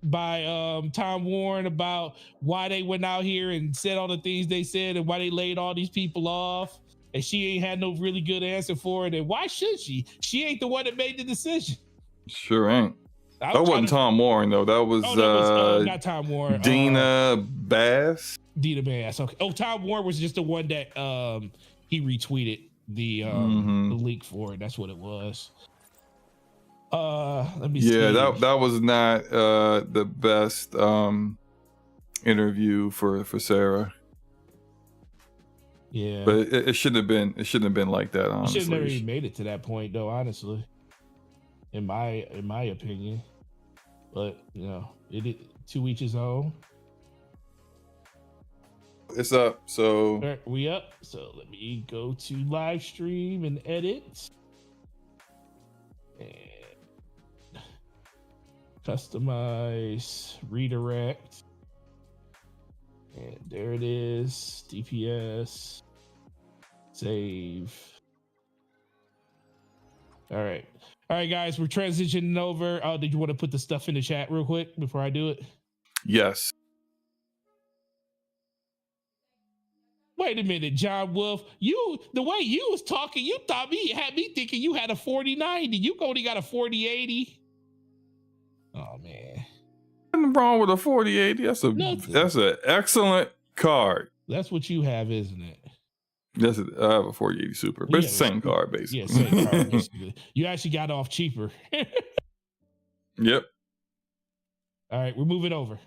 by Tom Warren about why they went out here and said all the things they said and why they laid all these people off, and she ain't had no really good answer for it. And why should she? She ain't the one that made the decision. Sure ain't. That wasn't Tom Warren though. That was, not Tom Warren. Dina Bass. Dina Bass. Okay. Oh, Tom Warren was just the one that he retweeted the link for it. That's what it was. Let me see. Yeah, that was not the best interview for Sarah. Yeah, but it shouldn't have been. It shouldn't have been like that. Honestly, she should have never even made it to that point, though. Honestly, in my opinion, but to each his own. It's up. So we up. So let me go to live stream and edit. And customize, redirect. And there it is. DPS. Save. All right, guys. We're transitioning over. Did you want to put the stuff in the chat real quick before I do it? Yes. Wait a minute, John Wolf. The way you was talking, you had me thinking you had a 4090. You only got a 4080. Oh man. Nothing wrong with a 4080. That's an excellent card. That's what you have, isn't it? I have a 4080 Super, but it's the same card basically. Yeah, same card basically. You actually got off cheaper. Yep. All right, we're moving over.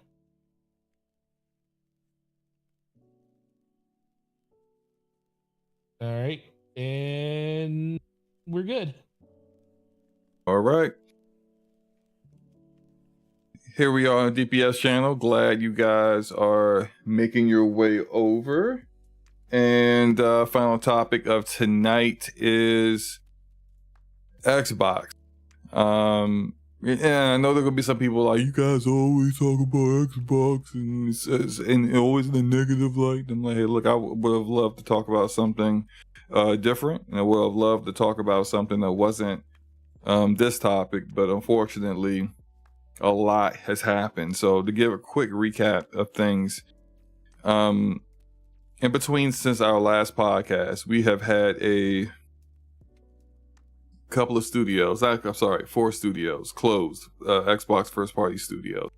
All right, and we're good. All right. Here we are on the DPS channel. Glad you guys are making your way over. And final topic of tonight is Xbox. And I know there are gonna be some people like, you guys always talk about Xbox and always in a negative light. I'm like, hey, look, I would have loved to talk about something different, and I would have loved to talk about something that wasn't this topic, but unfortunately a lot has happened. So to give a quick recap of things, in between since our last podcast, we have had a couple of studios, 4 studios closed, Xbox first party studios.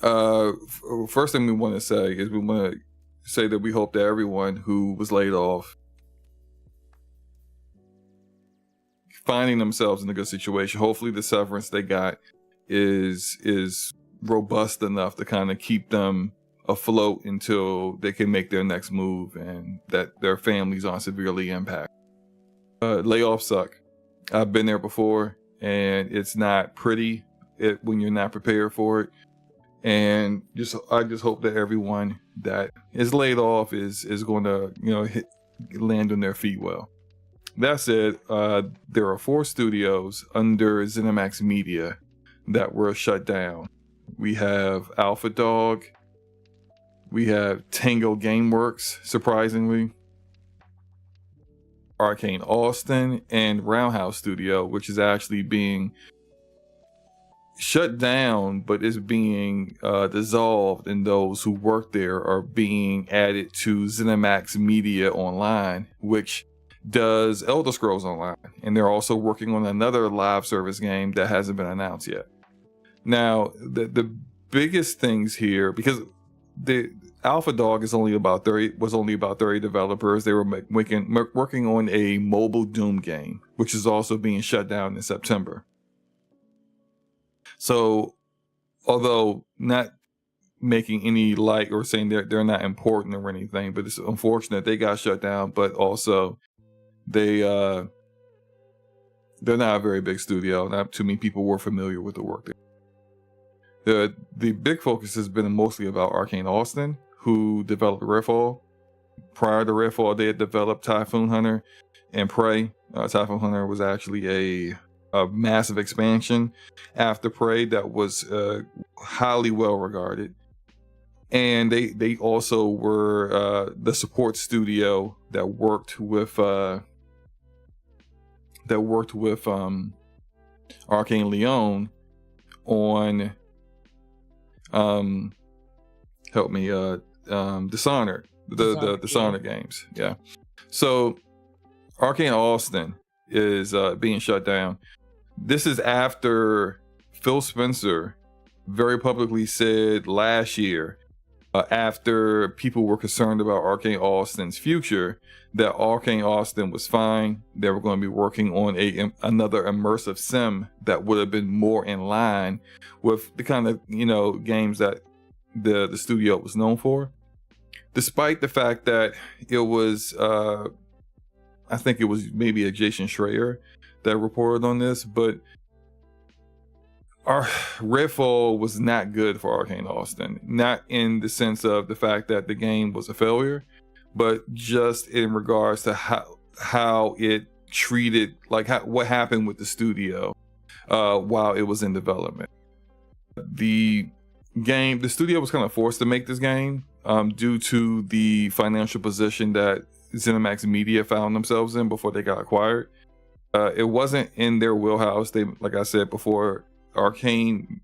First thing we want to say is we want to say that we hope that everyone who was laid off finding themselves in a good situation. Hopefully the severance they got is robust enough to kind of keep them afloat until they can make their next move and that their families aren't severely impacted. Layoffs suck. I've been there before, and it's not pretty when you're not prepared for it. And I just hope that everyone that is laid off is going to land on their feet well. That said, there are 4 studios under ZeniMax Media that were shut down. We have Alpha Dog, we have Tango Gameworks, surprisingly, Arcane Austin, and Roundhouse Studio, which is actually being shut down, but is being dissolved, and those who work there are being added to ZeniMax Media Online, which does Elder Scrolls Online, and they're also working on another live service game that hasn't been announced yet. Now, the biggest things here, because the Alpha Dog was only about 30 developers. They were working on a mobile Doom game, which is also being shut down in September. So, although not making any light or saying they're not important or anything, but it's unfortunate they got shut down. But also, they're not a very big studio. Not too many people were familiar with the work there. The big focus has been mostly about Arcane Austin, who developed Redfall. Prior to Redfall, they had developed Typhoon Hunter and Prey. Typhoon Hunter was actually a massive expansion after Prey that was highly well regarded. And they also were the support studio that worked with Arcane Leon on help me, Dishonored, the Dishonored games. Yeah. So Arcane Austin is being shut down. This is after Phil Spencer very publicly said last year, after people were concerned about Arcane Austin's future, that Arcane Austin was fine. They were going to be working on another immersive sim that would have been more in line with the kind of, you know, games that the studio was known for. Despite the fact that it was, I think it was maybe a Jason Schreier that reported on this, but our Redfall was not good for Arcane Austin. Not in the sense of the fact that the game was a failure, but just in regards to how it treated, like what happened with the studio while it was in development. The studio was kind of forced to make this game due to the financial position that ZeniMax Media found themselves in before they got acquired. It wasn't in their wheelhouse. They, like I said before, Arcane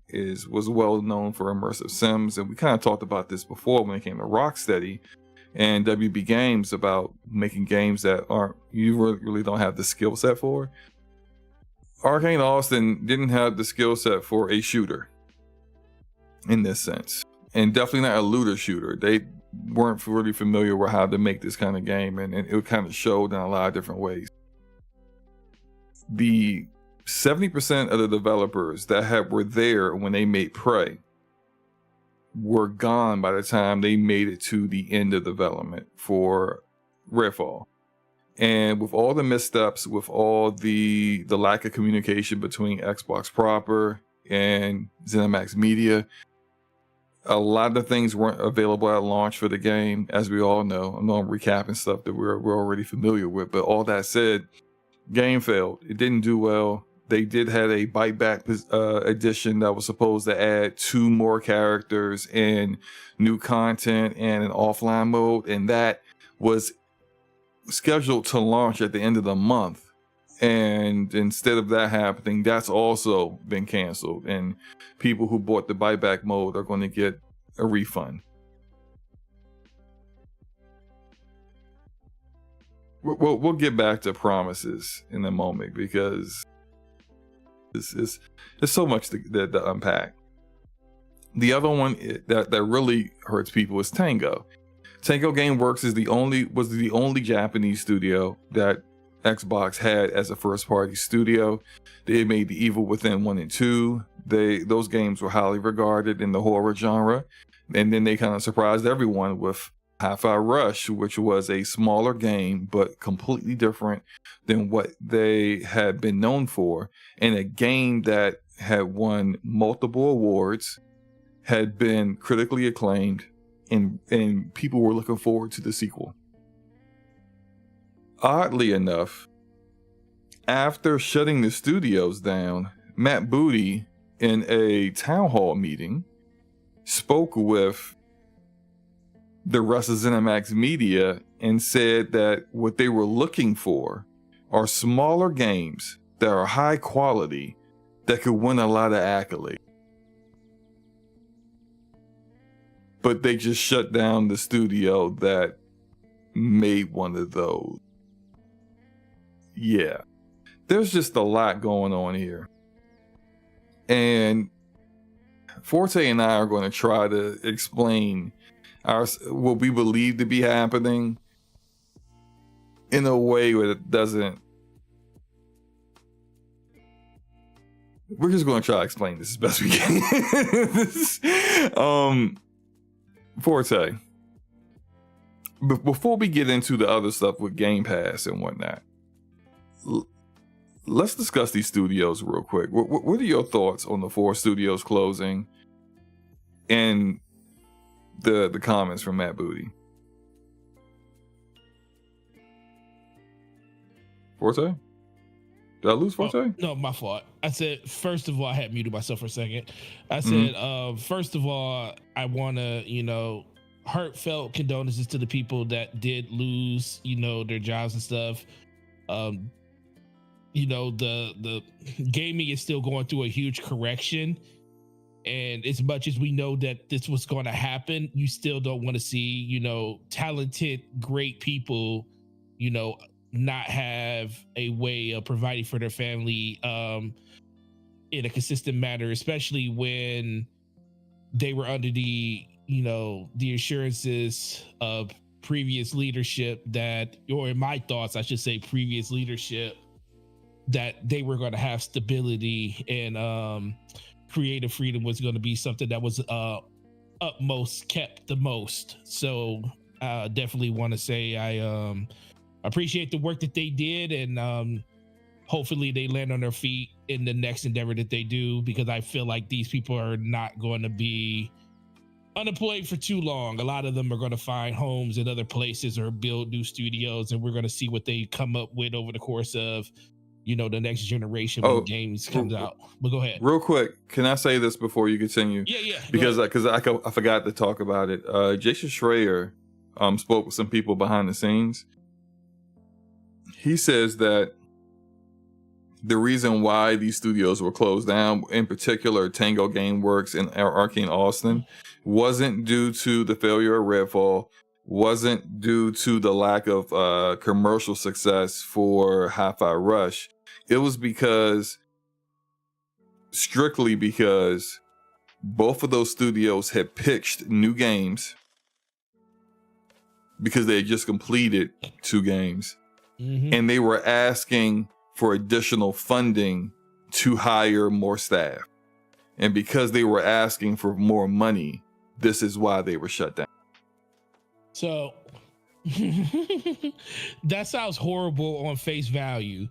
was well known for immersive sims, and we kind of talked about this before when it came to Rocksteady and WB Games about making games that you really don't have the skill set for. Arcane Austin didn't have the skill set for a shooter in this sense, and definitely not a looter shooter. They weren't really familiar with how to make this kind of game, and it kind of showed in a lot of different ways. The 70% of the developers that were there when they made Prey were gone by the time they made it to the end of development for Redfall. And with all the missteps, with all the lack of communication between Xbox proper and ZeniMax Media, a lot of things weren't available at launch for the game, as we all know. I'm not recapping stuff that we're already familiar with, but all that said, game failed. It didn't do well. They did have a bite back edition that was supposed to add 2 more characters and new content and an offline mode, and that was scheduled to launch at the end of the month. And instead of that happening, that's also been canceled, and people who bought the buyback mode are going to get a refund. We'll get back to promises in a moment, because there's so much to unpack. The other one that really hurts people is Tango. Tango Gameworks was the only Japanese studio that Xbox had as a first-party studio. They made The Evil Within 1 and 2. Those games were highly regarded in the horror genre, and then they kind of surprised everyone with Hi-Fi Rush, which was a smaller game but completely different than what they had been known for, and a game that had won multiple awards, had been critically acclaimed, and people were looking forward to the sequel. Oddly enough, after shutting the studios down, Matt Booty, in a town hall meeting, spoke with the rest of ZeniMax Media and said that what they were looking for are smaller games that are high quality that could win a lot of accolades. But they just shut down the studio that made one of those. Yeah, there's just a lot going on here. And Forte and I are going to try to explain what we believe to be happening in a way where it doesn't. We're just going to try to explain this as best we can. Forte, before we get into the other stuff with Game Pass and whatnot, let's discuss these studios real quick. What are your thoughts on the 4 studios closing and the comments from Matt Booty? Forte? Did I lose Forte? Oh, no, my fault. I said, first of all, I had muted myself for a second. I said, first of all, I want to, heartfelt condolences to the people that did lose, their jobs and stuff. The gaming is still going through a huge correction. And as much as we know that this was going to happen, you still don't want to see, talented, great people, not have a way of providing for their family in a consistent manner, especially when they were under the assurances of previous leadership or in my thoughts, I should say previous leadership, that they were going to have stability and creative freedom was going to be something that was utmost kept the most. So definitely want to say I appreciate the work that they did, and hopefully they land on their feet in the next endeavor that they do, because I feel like these people are not going to be unemployed for too long. A lot of them are going to find homes in other places or build new studios, and we're going to see what they come up with over the course of the next generation when games comes out. But go ahead. Real quick, can I say this before you continue? Yeah. Because I forgot to talk about it. Jason Schreier spoke with some people behind the scenes. He says that the reason why these studios were closed down, in particular Tango Gameworks and Arcane Austin, wasn't due to the failure of Redfall, wasn't due to the lack of commercial success for Hi-Fi Rush. It was strictly because both of those studios had pitched new games because they had just completed 2 games. Mm-hmm. And they were asking for additional funding to hire more staff. And because they were asking for more money, this is why they were shut down. So that sounds horrible on face value.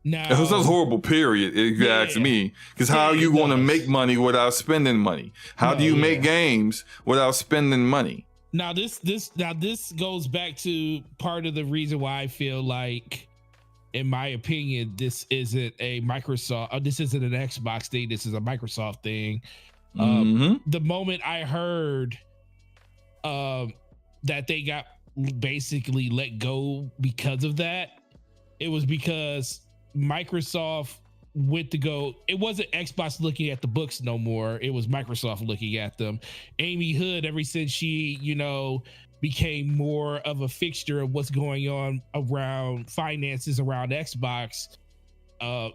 Now, it sounds horrible, period, if you ask me. Because how are you going to make money without spending money? How do you make games without spending money? Now this goes back to part of the reason why I feel like, in my opinion, this isn't a Microsoft, this isn't an Xbox thing, this is a Microsoft thing. The moment I heard that they got basically let go because of that, it was because Microsoft went to go, it wasn't Xbox looking at the books no more, it was Microsoft looking at them. Amy Hood, ever since she became more of a fixture of what's going on around finances around Xbox,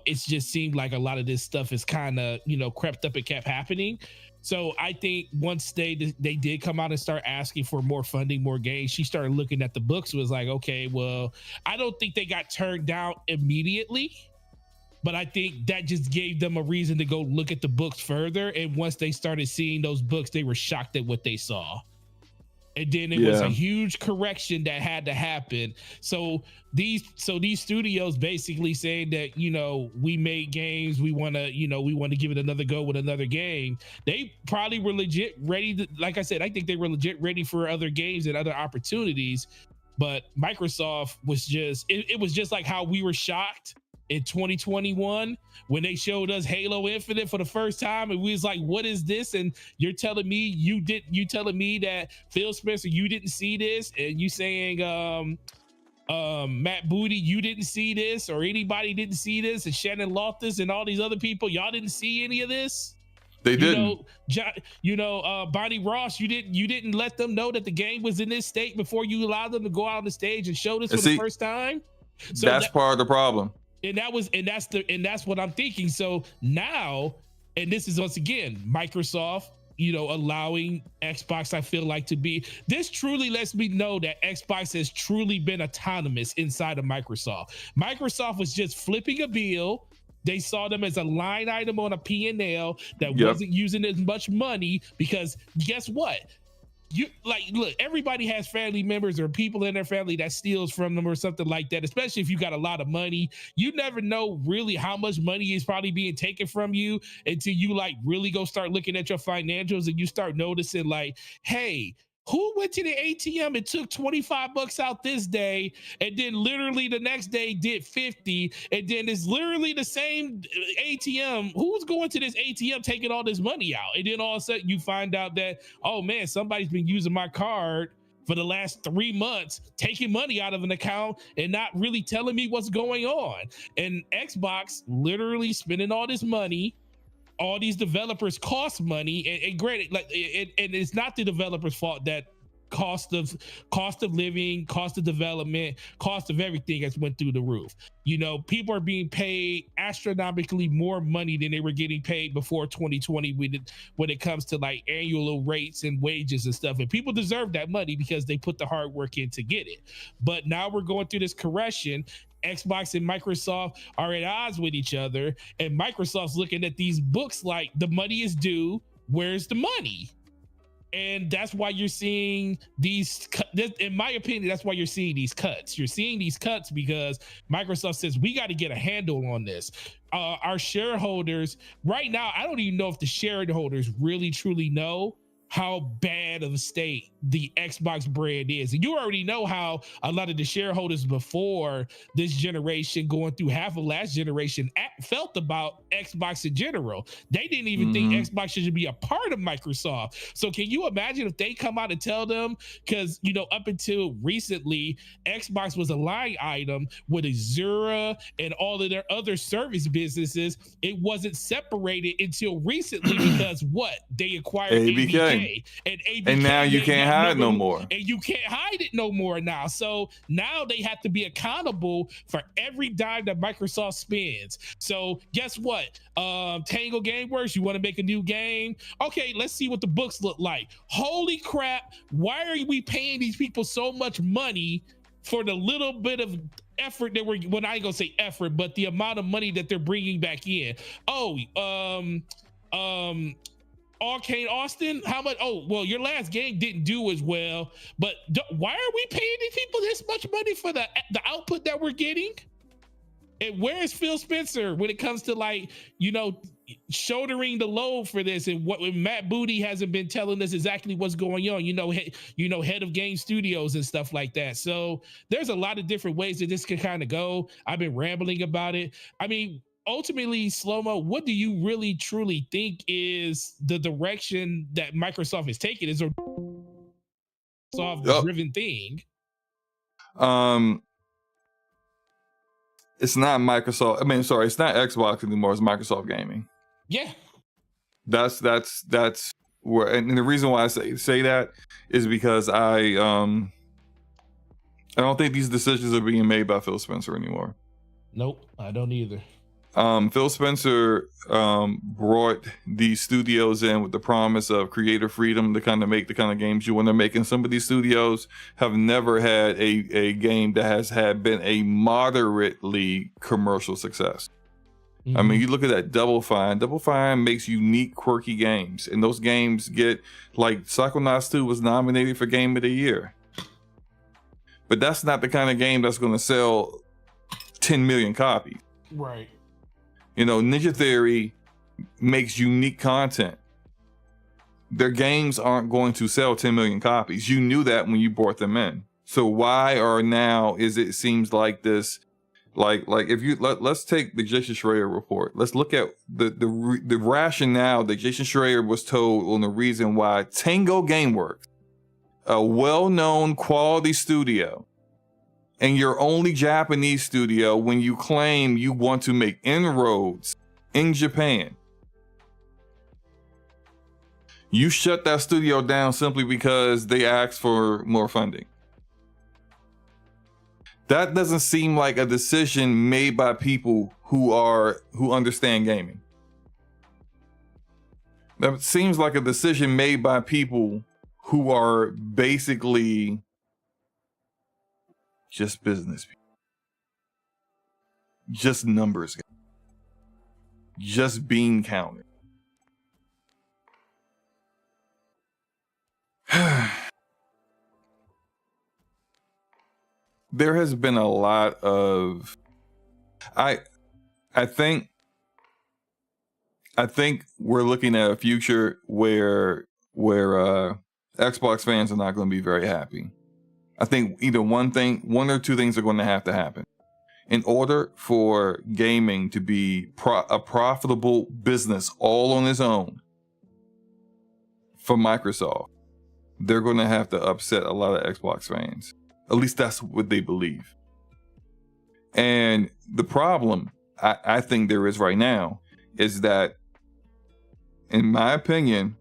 it's just seemed like a lot of this stuff is kind of crept up and kept happening. So I think once they did come out and start asking for more funding, more games, she started looking at the books, was like, okay, well, I don't think they got turned down immediately, but I think that just gave them a reason to go look at the books further. And once they started seeing those books, they were shocked at what they saw. And then it was a huge correction that had to happen. So these studios basically saying that, we made games, we want to give it another go with another game. They probably were legit ready to, like I said, I think they were legit ready for other games and other opportunities. But Microsoft was just, it was just like how we were shocked in 2021 when they showed us Halo Infinite for the first time, and we was like, what is this? And you're telling me you telling me that Phil Spencer, you didn't see this, and you saying Matt Booty, you didn't see this, or anybody didn't see this, and Shannon Loftus and all these other people, y'all didn't see any of this? They didn't. Bonnie Ross, you didn't let them know that the game was in this state before you allowed them to go out on the stage and show this for the first time. So that's part of the problem. And that's what I'm thinking. So now, and this is once again Microsoft, allowing Xbox, I feel like, to be, this truly lets me know that Xbox has truly been autonomous inside of Microsoft. Microsoft was just flipping a bill. They saw them as a line item on a P&L that wasn't using as much money, because guess what? Look, everybody has family members or people in their family that steals from them or something like that, especially if you got a lot of money. You never know really how much money is probably being taken from you until you really go start looking at your financials and you start noticing hey, who went to the ATM and took $25 out this day, and then literally the next day did 50, and then it's literally the same ATM. Who's going to this ATM taking all this money out? And then all of a sudden you find out that, oh man, somebody's been using my card for the last 3 months, taking money out of an account and not really telling me what's going on. And Xbox literally spending all this money all these developers cost money, and granted, like, and it's not the developers' fault that cost of living, cost of development, cost of everything has went through the roof. You know, people are being paid astronomically more money than they were getting paid before 2020 when it comes to like annual rates and wages and stuff. And people deserve that money because they put the hard work in to get it. But now we're going through this correction. Xbox and Microsoft are at odds with each other, and Microsoft's looking at these books like the money is due. Where's the money? And that's why you're seeing these, in my opinion, that's why you're seeing these cuts. You're seeing these cuts because Microsoft says, we got to get a handle on this. Our shareholders, right now, I don't even know if the shareholders really, truly know how bad of a state the Xbox brand is. And you already know how a lot of the shareholders before this generation, going through half of last generation, felt about Xbox in general. They didn't even think Xbox should be a part of Microsoft. So can you imagine if they come out and tell them, because, you know, up until recently, Xbox was a line item with Azura and all of their other service businesses. It wasn't separated until recently because what? They acquired ABK. And now you can't hide no more. And you can't hide it no more now. So now they have to be accountable for every dime that Microsoft spends. So guess what? Tango Gameworks, you want to make a new game? Okay, let's see what the books look like. Holy crap, why are we paying these people so much money for the little bit of effort that we're, well, I ain't gonna say effort, but the amount of money that they're bringing back in? Arcane Austin, how much? Oh, well, your last game didn't do as well, but why are we paying these people this much money for the output that we're getting? And where is Phil Spencer when it comes to, like, you know, shouldering the load for this? And what Matt Booty hasn't been telling us exactly what's going on, you know, head of game studios and stuff like that. So there's a lot of different ways that this can kind of go. I've been rambling about it. I mean, ultimately, Slow-Mo, what do you really truly think is the direction that Microsoft is taking? Is a driven thing? It's not Microsoft. I mean, sorry, it's not Xbox anymore. It's Microsoft Gaming. Yeah, that's where, and the reason why I say that is because I don't think these decisions are being made by Phil Spencer anymore. Nope, I don't either. Phil Spencer brought these studios in with the promise of creative freedom to kind of make the kind of games you want to make. And some of these studios have never had a game that has been a moderately commercial success. I mean, you look at that Double Fine. Double Fine makes unique, quirky games. And those games get, like, Psychonauts 2 was nominated for Game of the Year. But that's not the kind of game that's going to sell 10 million copies. Right. You know, Ninja Theory makes unique content. Their games aren't going to sell 10 million copies. You knew that when you brought them in. So why or now is it seems like this, like if you let's take the Jason Schreier report. Let's look at the rationale that Jason Schreier was told on the reason why Tango Gameworks, a well-known quality studio, and your only Japanese studio, when you claim you want to make inroads in Japan, you shut that studio down simply because they asked for more funding. That doesn't seem like a decision made by people who understand gaming. That seems like a decision made by people who are basically just business people, just numbers, just bean counting. There has been a lot of, I think we're looking at a future where Xbox fans are not going to be very happy. I think either one or two things are going to happen. In order for gaming to be a profitable business all on its own for Microsoft, they're going to have to upset a lot of Xbox fans. At least that's what they believe. And the problem I think there is right now is that in my opinion,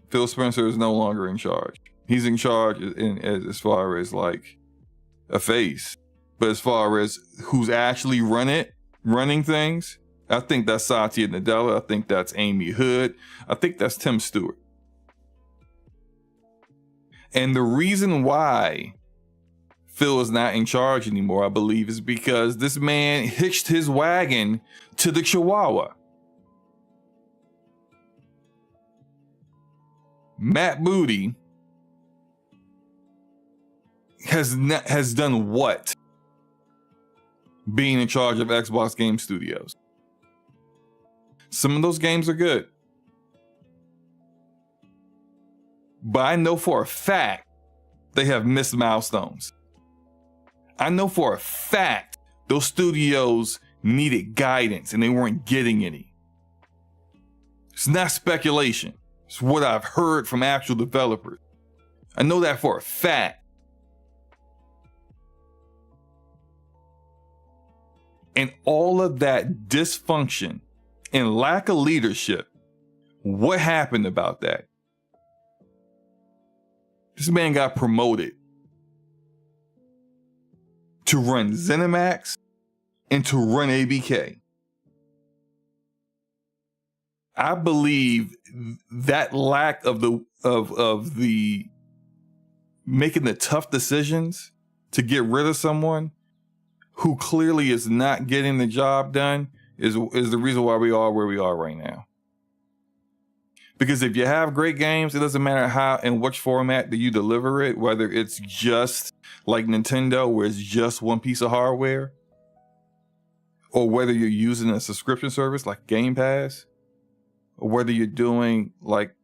Phil Spencer is no longer in charge. He's in charge as far as like a face, but as far as who's actually running things, I think that's Satya Nadella. I think that's Amy Hood. I think that's Tim Stewart. And the reason why Phil is not in charge anymore, I believe, is because this man hitched his wagon to the Chihuahua. Matt Booty has done what? Being in charge of Xbox Game Studios. Some of those games are good. But I know for a fact they have missed milestones. I know for a fact those studios needed guidance and they weren't getting any. It's not speculation. It's what I've heard from actual developers. I know that for a fact. And all of that dysfunction and lack of leadership, what happened about that? This man got promoted to run ZeniMax and to run ABK. I believe that lack of the making the tough decisions to get rid of someone who clearly is not getting the job done is the reason why we are where we are right now. Because if you have great games, it doesn't matter how and which format that you deliver it, whether it's just like Nintendo, where it's just one piece of hardware, or whether you're using a subscription service like Game Pass, or whether you're doing like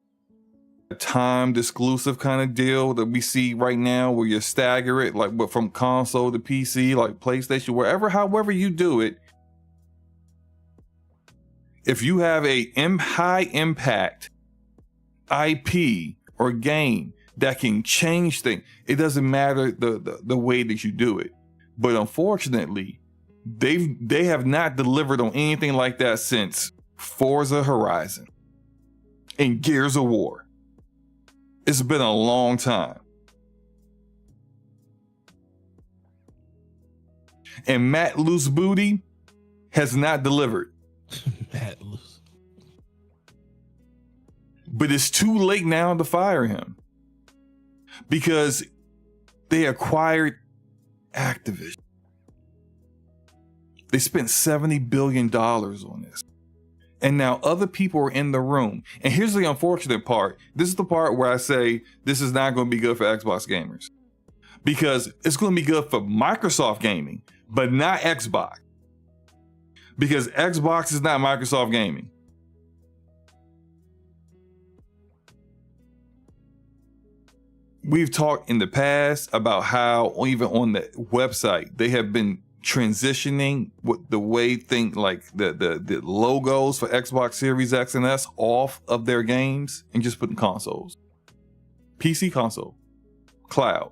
a timed exclusive kind of deal that we see right now where you stagger it, like from console to PC, like PlayStation, however you do it. If you have a high impact IP or game that can change things, it doesn't matter the way that you do it. But unfortunately, they have not delivered on anything like that since Forza Horizon and Gears of War. It's been a long time. And Matt Loose Booty has not delivered. Matt Loose. But it's too late now to fire him because they acquired Activision. They spent $70 billion on this. And now other people are in the room. And here's the unfortunate part. This is the part where I say this is not going to be good for Xbox gamers. Because it's going to be good for Microsoft gaming, but not Xbox. Because Xbox is not Microsoft gaming. We've talked in the past about how even on the website, they have been transitioning with the way the logos for Xbox Series X and S off of their games and just putting consoles. PC console, cloud.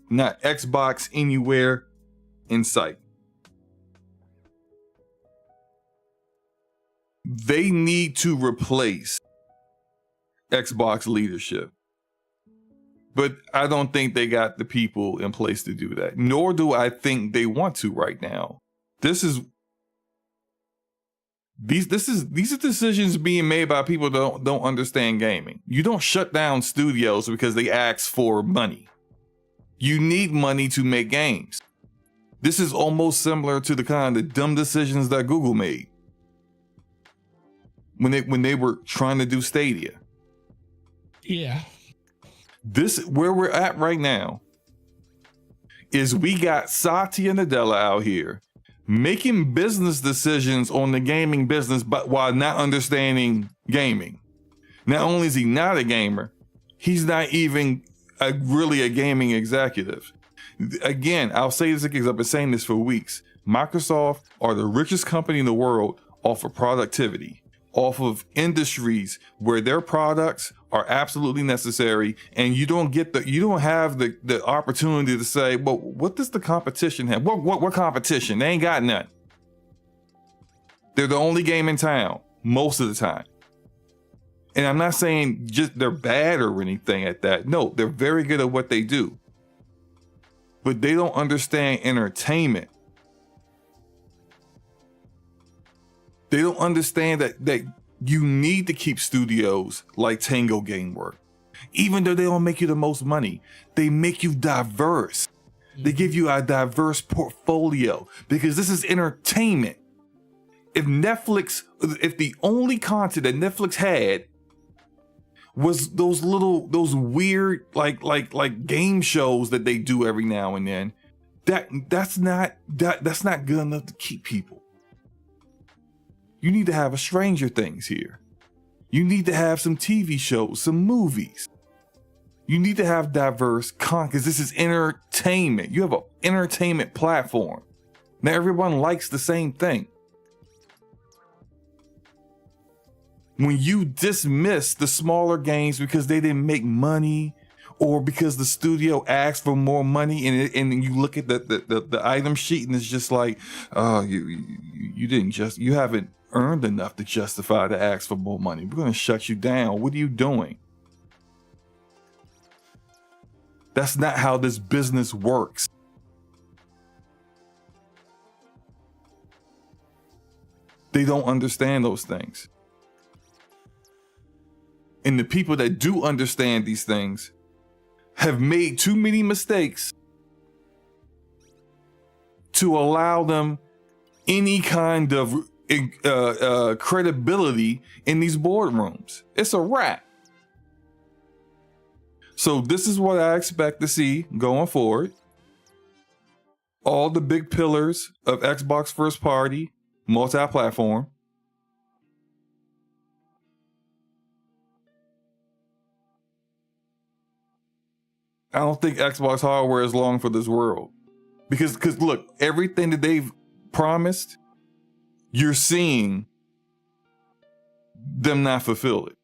Not Xbox anywhere in sight. They need to replace Xbox leadership. But I don't think they got the people in place to do that. Nor do I think they want to right now. These are decisions being made by people that don't understand gaming. You don't shut down studios because they ask for money. You need money to make games. This is almost similar to the kind of dumb decisions that Google made when they were trying to do Stadia. Yeah. This, where we're at right now, is we got Satya Nadella out here making business decisions on the gaming business, but while not understanding gaming. Not only is he not a gamer, he's not even really a gaming executive. Again, I'll say this because I've been saying this for weeks. Microsoft are the richest company in the world off of productivity, off of industries where their products are absolutely necessary, and you don't have the opportunity to say, well, what does the competition have? What competition? They ain't got none. They're the only game in town. most of the time. And I'm not saying just they're bad or anything at that. No, they're very good at what they do. But they don't understand entertainment. They don't understand that you need to keep studios like Tango Gameworks. Even though they don't make you the most money, they make you diverse. They give you a diverse portfolio because this is entertainment. If the only content that Netflix had was those weird like game shows that they do every now and then, that's not good enough to keep people. You need to have a Stranger Things here. You need to have some TV shows, some movies. You need to have diverse content because this is entertainment. You have an entertainment platform. Now everyone likes the same thing. When you dismiss the smaller games because they didn't make money or because the studio asked for more money and you look at the item sheet and it's just like, oh, you haven't earned enough to justify to ask for more money. We're going to shut you down. What are you doing? That's not how this business works. They don't understand those things. And the people that do understand these things have made too many mistakes to allow them any kind of credibility in these boardrooms. It's a wrap. So this is what I expect to see going forward. All the big pillars of Xbox first party, multi-platform. I don't think Xbox hardware is long for this world. Because look, everything that they've promised, you're seeing them not fulfill it.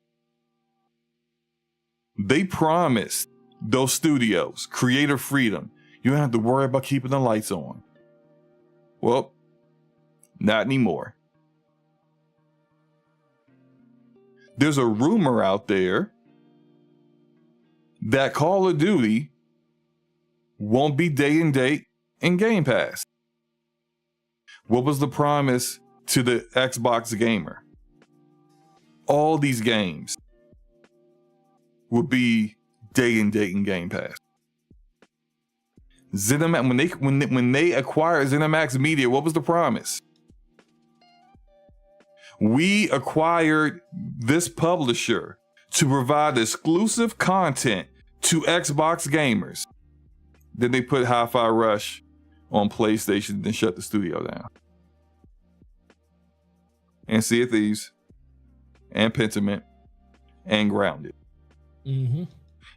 They promised those studios creative freedom. You don't have to worry about keeping the lights on. Well, not anymore. There's a rumor out there that Call of Duty won't be day and date in Game Pass. What was the promise to the Xbox gamer? All these games will be day and date in Game Pass. ZeniMax, when they acquired ZeniMax Media, what was the promise? We acquired this publisher to provide exclusive content to Xbox gamers. Then they put Hi-Fi Rush on PlayStation and shut the studio down. And Sea of Thieves, and Pentiment, and Grounded. Mm-hmm.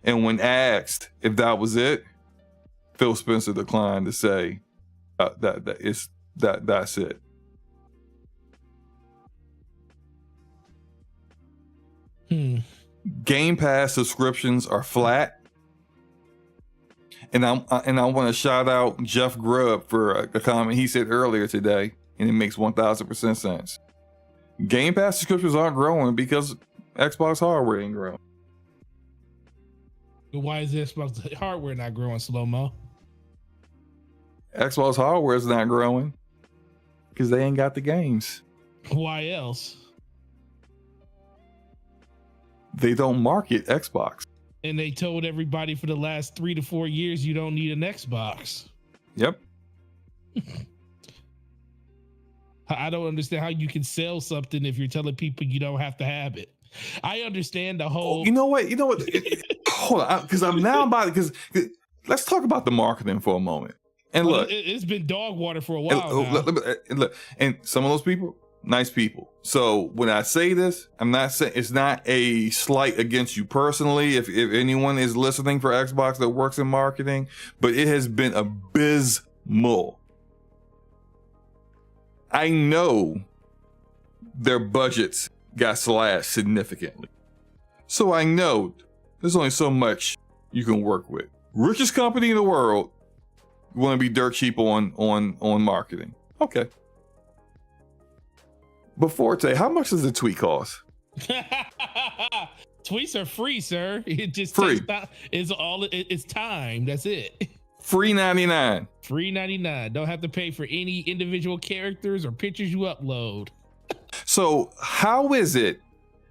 And when asked if that was it, Phil Spencer declined to say that's it. Game Pass subscriptions are flat. And I want to shout out Jeff Grubb for a comment he said earlier today, and it makes 1000% sense. Game Pass subscriptions aren't growing because Xbox hardware ain't growing. Why is Xbox hardware not growing, Slow-Mo? Xbox hardware is not growing because they ain't got the games. Why else? They don't market Xbox. And they told everybody for the last 3 to 4 years you don't need an Xbox. Yep. I don't understand how you can sell something if you're telling people you don't have to have it. I understand the whole. You know what? Hold on, because I'm now about it. Because let's talk about the marketing for a moment. And look, it's been dog water for a while now. Look, and some of those people, nice people. So when I say this, I'm not saying it's not a slight against you personally. If anyone is listening for Xbox that works in marketing, but it has been abysmal. I know their budgets got slashed significantly. So I know there's only so much you can work with. Richest company in the world want to be dirt cheap on marketing. Okay. Before Tay, how much does a tweet cost? Tweets are free, sir. It just Free. It's time. That's it. Free 99. Free 99. Don't have to pay for any individual characters or pictures you upload. So how is it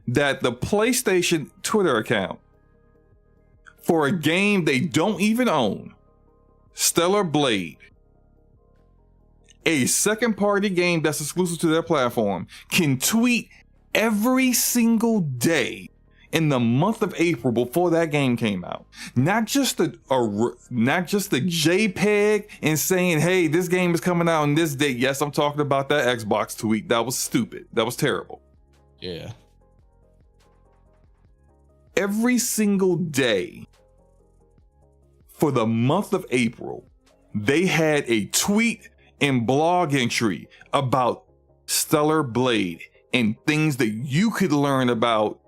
that the PlayStation Twitter account for a game they don't even own, Stellar Blade, a second party game that's exclusive to their platform, can tweet every single day in the month of April before that game came out? Not just the JPEG and saying, hey, this game is coming out on this date. Yes, I'm talking about that Xbox tweet. That was stupid. That was terrible. Yeah. Every single day for the month of April, they had a tweet and blog entry about Stellar Blade and things that you could learn about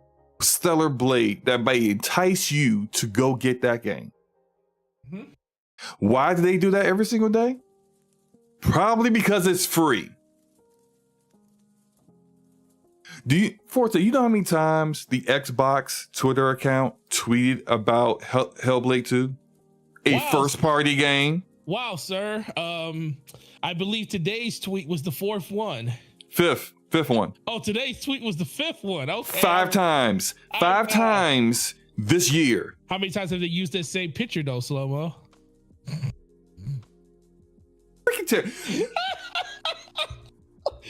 Stellar Blade that may entice you to go get that game. Mm-hmm. Why do they do that every single day? Probably because it's free. Forte, you know how many times the Xbox Twitter account tweeted about Hellblade 2? A first party game? Wow, sir. I believe today's tweet was the fourth one. Fifth one. Oh, today's tweet was the fifth one. Okay. Five times this year. How many times have they used that same picture though, Slow-Mo?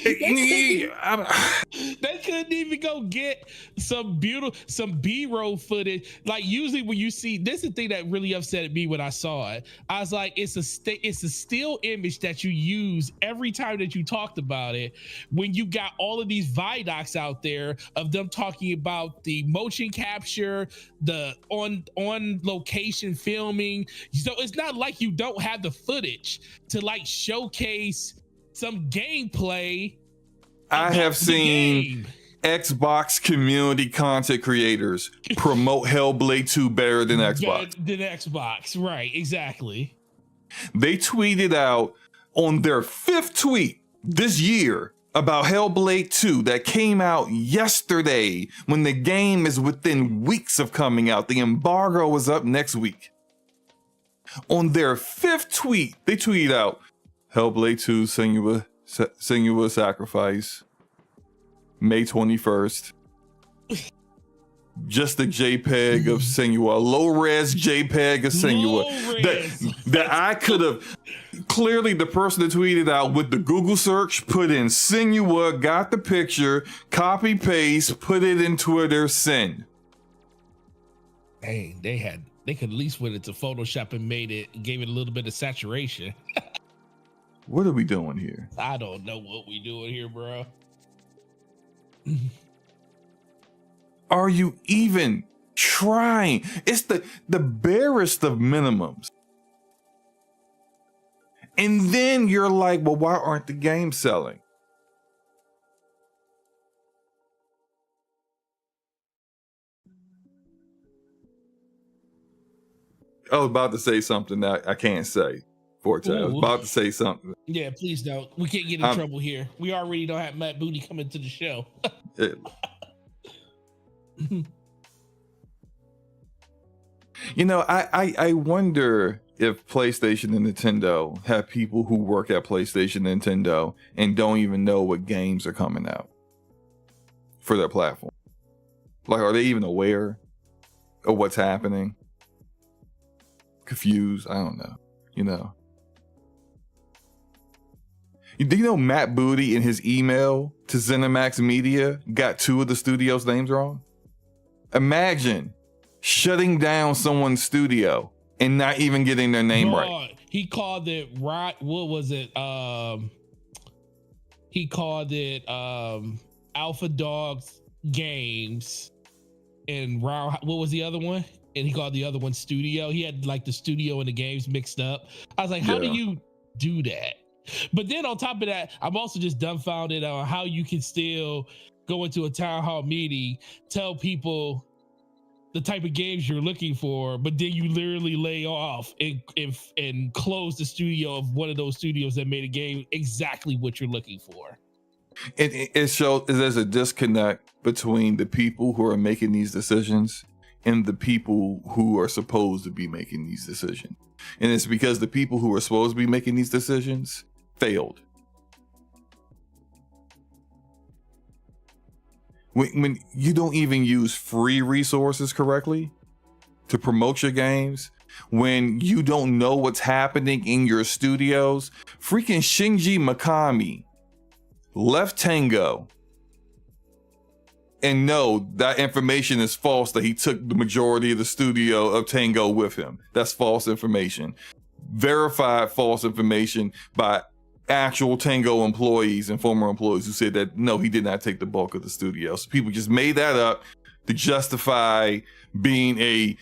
They couldn't even go get some B-roll footage. Like usually when you see this, is the thing that really upset me when I saw it. I was like, it's a still image that you use every time that you talked about it. When you got all of these Vidocs out there of them talking about the motion capture, the on location filming. So it's not like you don't have the footage to like showcase some gameplay. I have seen Xbox community content creators promote Hellblade 2 better than Xbox. Than Xbox, right, exactly. They tweeted out on their fifth tweet this year about Hellblade 2 that came out yesterday when the game is within weeks of coming out. The embargo is up next week. On their fifth tweet, they tweeted out, Hellblade 2 Singular Sacrifice, May 21st. Just a JPEG of Senua, low-res JPEG of Senua. That I could have, clearly the person that tweeted out with the Google search, put in Senua, got the picture, copy, paste, put it in Twitter, send. Dang, they could at least went into Photoshop and gave it a little bit of saturation. What are we doing here? I don't know what we doing here, bro. Are you even trying? It's the barest of minimums. And then you're like, well, why aren't the games selling? I was about to say something that I can't say. Forte. I was about to say something. Yeah, please don't. We can't get in trouble here. We already don't have Matt Booty coming to the show. You know, I wonder if PlayStation and Nintendo have people who work at PlayStation and Nintendo and don't even know what games are coming out for their platform. Like, are they even aware of what's happening? Confused? I don't know. You know. Do you know Matt Booty in his email to ZeniMax Media got two of the studio's names wrong? Imagine shutting down someone's studio and not even getting their name right. He called it right. What was it? He called it Alpha Dogs Games, and what was the other one? And he called the other one Studio. He had like the studio and the games mixed up. I was like, how do you do that? But then on top of that, I'm also just dumbfounded on how you can still go into a town hall meeting, tell people the type of games you're looking for, but then you literally lay off and close the studio of one of those studios that made a game exactly what you're looking for. It shows there's a disconnect between the people who are making these decisions and the people who are supposed to be making these decisions. And it's because the people who are supposed to be making these decisions failed. When you don't even use free resources correctly to promote your games, when you don't know what's happening in your studios, freaking Shinji Mikami left Tango, and no, that information is false that he took the majority of the studio of Tango with him. That's false information. Verified false information by actual Tango employees and former employees who said that no, he did not take the bulk of the studio. So people just made that up to justify being a,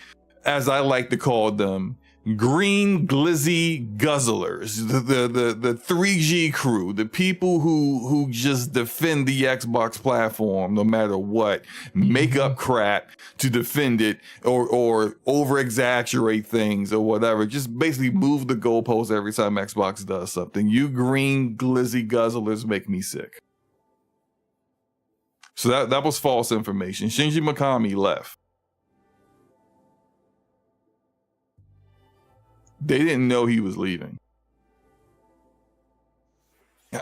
as I like to call them, green glizzy guzzlers, the 3G crew, the people who just defend the Xbox platform no matter what, make up crap to defend it or over exaggerate things or whatever. Just basically move the goalposts every time Xbox does something. You green glizzy guzzlers make me sick. So that was false information. Shinji Mikami left. They didn't know he was leaving.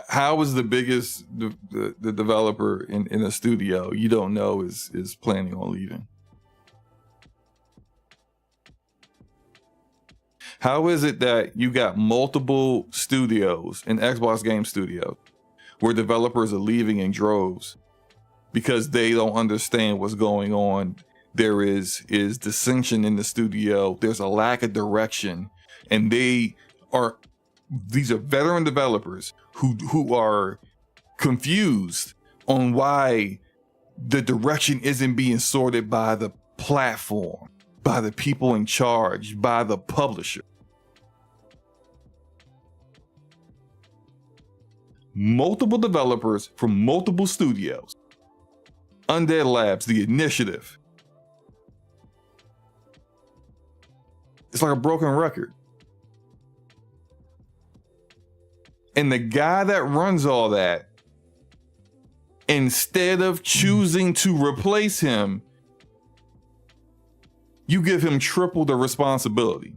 How is the biggest the developer in a studio you don't know is planning on leaving? How is it that you got multiple studios in Xbox Game Studio where developers are leaving in droves because they don't understand what's going on? There is dissension in the studio. There's a lack of direction. And these are veteran developers who are confused on why the direction isn't being sorted by the platform, by the people in charge, by the publisher. Multiple developers from multiple studios. Undead Labs, The Initiative. It's like a broken record. And the guy that runs all that, instead of choosing to replace him, you give him triple the responsibility.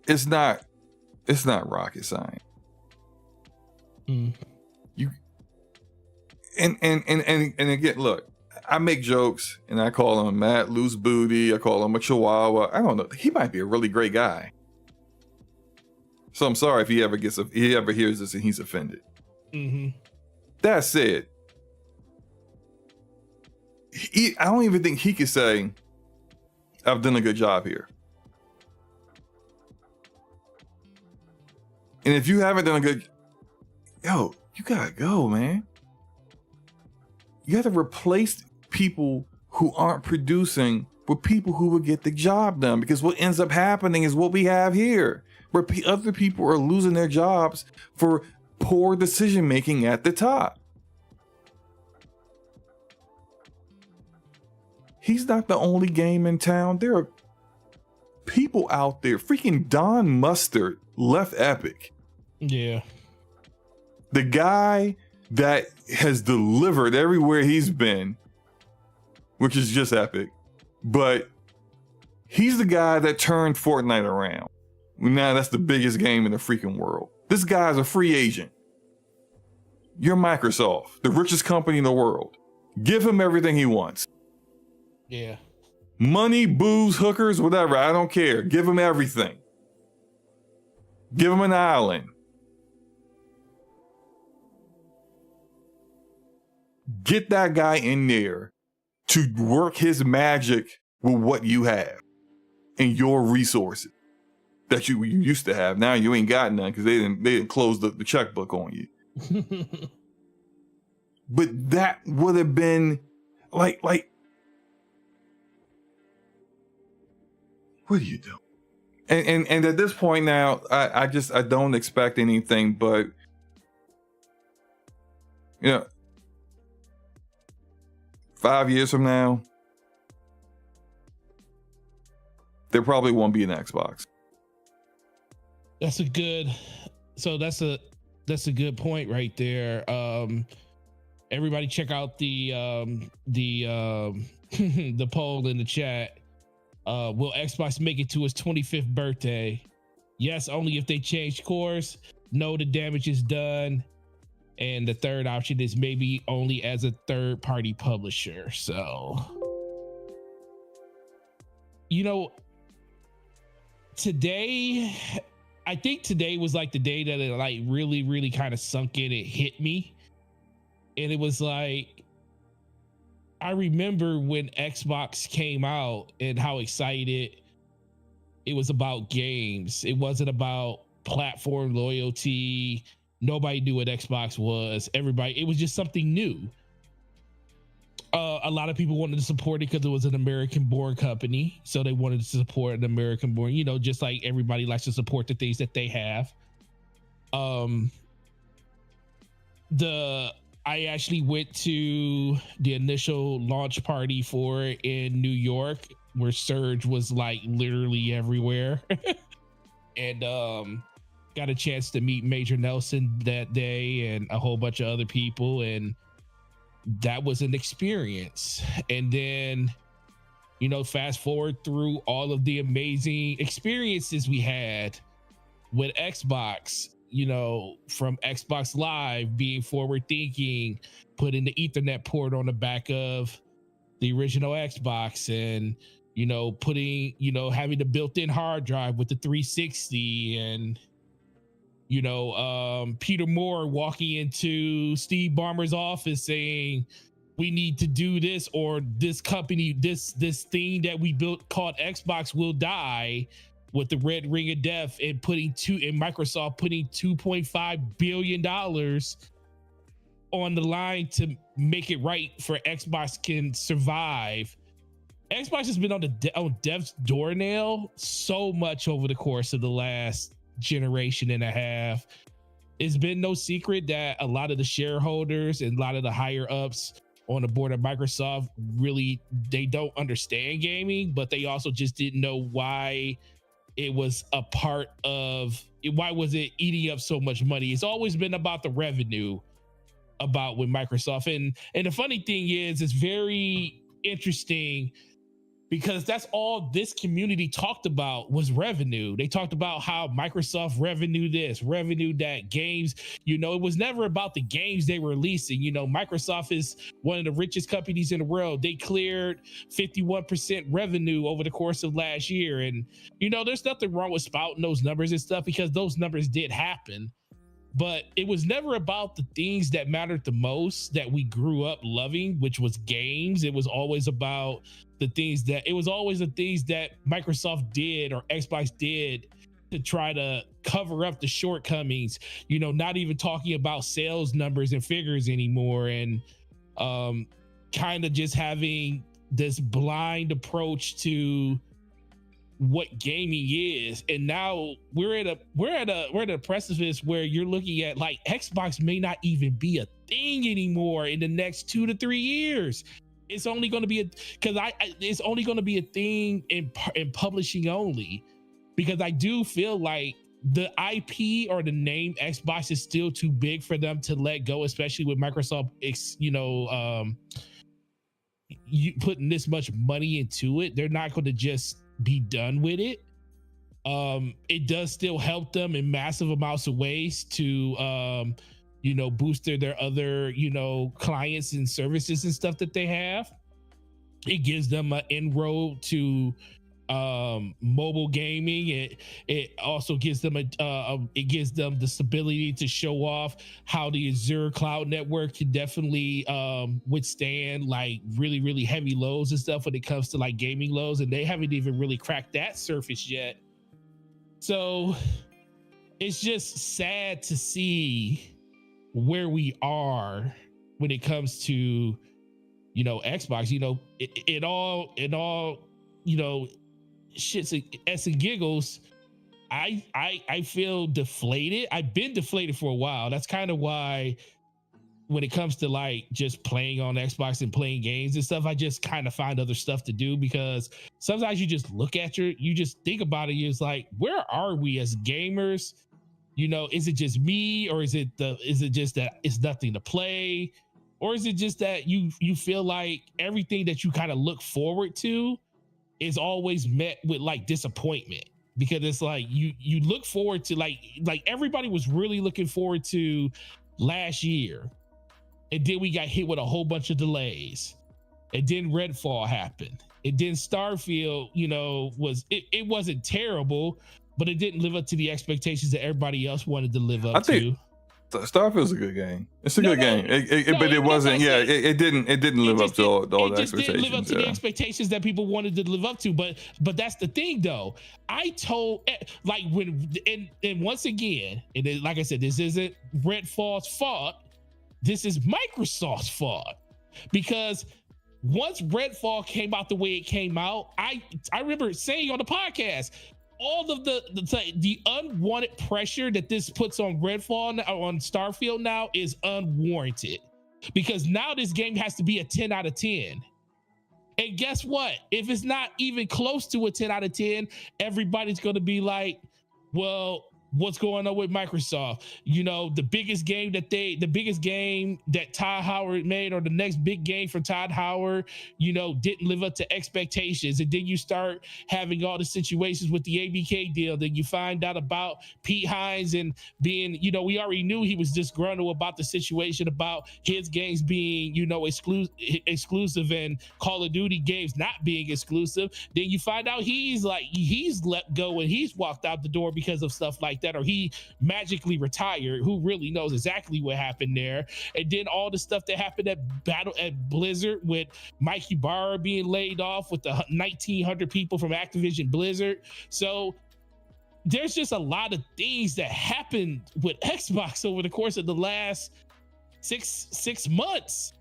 It's not rocket science. Mm. And again, look, I make jokes and I call him Matt Loose Booty. I call him a Chihuahua. I don't know. He might be a really great guy. So I'm sorry if he ever hears this and he's offended. Mm-hmm. That said, I don't even think he could say, I've done a good job here. And if you haven't done a good, you gotta go, man. You have to replace people who aren't producing with people who will get the job done, because what ends up happening is what we have here, where other people are losing their jobs for poor decision making at the top. He's not the only game in town. There are people out there. Freaking Don Mustard left Epic. Yeah. The guy that has delivered everywhere he's been, which is just epic. But he's the guy that turned Fortnite around. Now that's the biggest game in the freaking world. This guy's a free agent. You're Microsoft, the richest company in the world. Give him everything he wants. Yeah. Money, booze, hookers, whatever. I don't care. Give him everything. Give him an island. Get that guy in there to work his magic with what you have and your resources that you used to have. Now you ain't got none because they didn't close the checkbook on you. But that would have been like, what are you doing? And at this point now, I don't expect anything but, 5 years from now, there probably won't be an Xbox. That's a good. So that's a good point right there. Everybody check out the poll in the chat. Will Xbox make it to its 25th birthday? Yes, only if they change course. No, the damage is done. And the third option is maybe only as a third-party publisher. So, you know, today, I think today was like the day that it like really, really kind of sunk in. It hit me. And it was like, I remember when Xbox came out and how excited it was about games. It wasn't about platform loyalty. Nobody knew what Xbox was. Everybody, it was just something new. A lot of people wanted to support it because it was an American-born company. So they wanted to support an American-born, you know, just like everybody likes to support the things that they have. I actually went to the initial launch party for it in New York, where Surge was like literally everywhere. And got a chance to meet Major Nelson that day and a whole bunch of other people, and that was an experience. And then, you know, fast forward through all of the amazing experiences we had with Xbox, you know, from Xbox Live being forward thinking, putting the Ethernet port on the back of the original Xbox, and, you know, putting, you know, having the built-in hard drive with the 360, and, you know, Peter Moore walking into Steve Ballmer's office saying, we need to do this, or this company, this thing that we built called Xbox will die, with the red ring of death, and Microsoft putting $2.5 billion on the line to make it right for Xbox can survive. Xbox has been on death's doornail so much over the course of the last generation and a half. It's been no secret that a lot of the shareholders and a lot of the higher ups on the board of Microsoft really, they don't understand gaming, but they also just didn't know why it was a part of it. Why was it eating up so much money? It's always been about the revenue about with Microsoft. And the funny thing is, it's very interesting because that's all this community talked about was revenue. They talked about how Microsoft revenue this, revenue that, games, you know, it was never about the games they were releasing. You know, Microsoft is one of the richest companies in the world. They cleared 51% revenue over the course of last year. And, you know, there's nothing wrong with spouting those numbers and stuff, because those numbers did happen. But it was never about the things that mattered the most that we grew up loving, which was games. It was always about the things that Microsoft did or Xbox did to try to cover up the shortcomings, you know, not even talking about sales numbers and figures anymore. And kind of just having this blind approach to what gaming is. And now we're at a precipice where you're looking at like Xbox may not even be a thing anymore in the next 2 to 3 years. It's only going to be it's only going to be a thing in publishing only, because I do feel like the IP or the name Xbox is still too big for them to let go, especially with Microsoft, you know, you putting this much money into it. They're not going to just be done with it. It does still help them in massive amounts of ways to you know, boost their other, you know, clients and services and stuff that they have. It gives them an inroad to mobile gaming. It also gives them it gives them the stability to show off how the Azure cloud network can definitely withstand like really, really heavy loads and stuff when it comes to like gaming loads, and they haven't even really cracked that surface yet. So it's just sad to see where we are when it comes to, you know, Xbox. You know, it all, you know, shits and giggles. I feel deflated. I've been deflated for a while. That's kind of why when it comes to like just playing on Xbox and playing games and stuff, I just kind of find other stuff to do, because sometimes you just look at you just think about it. It's like, where are we as gamers? You know, is it just me, or is it just that it's nothing to play? Or is it just that you feel like everything that you kind of look forward to is always met with like disappointment? Because it's like you look forward to like everybody was really looking forward to last year, and then we got hit with a whole bunch of delays, and then Redfall happened, and then Starfield, you know, it wasn't terrible, but it didn't live up to the expectations that everybody else wanted to live up to. Starfield's a good game. It's a good game, but it wasn't. Yeah, it didn't live up to all the expectations. It didn't live up to the expectations that people wanted to live up to. But that's the thing, though. I told, like, and once again, and then, like I said, this isn't Redfall's fault. This is Microsoft's fault, because once Redfall came out the way it came out, I remember saying on the podcast, all of the unwanted pressure that this puts on Redfall, on Starfield now, is unwarranted, because now this game has to be a 10 out of 10. And guess what? If it's not even close to a 10 out of 10, everybody's going to be like, well, what's going on with Microsoft? You know, the biggest game that Todd Howard made, or the next big game for Todd Howard, you know, didn't live up to expectations. And then you start having all the situations with the ABK deal. Then you find out about Pete Hines and being, you know, we already knew he was disgruntled about the situation about his games being, you know, exclusive and Call of Duty games not being exclusive. Then you find out he's let go and he's walked out the door because of stuff like that, or he magically retired. Who really knows exactly what happened there? And then all the stuff that happened at Blizzard, with Mike Ibarra being laid off, with the 1,900 people from Activision Blizzard. So there's just a lot of things that happened with Xbox over the course of the last six months.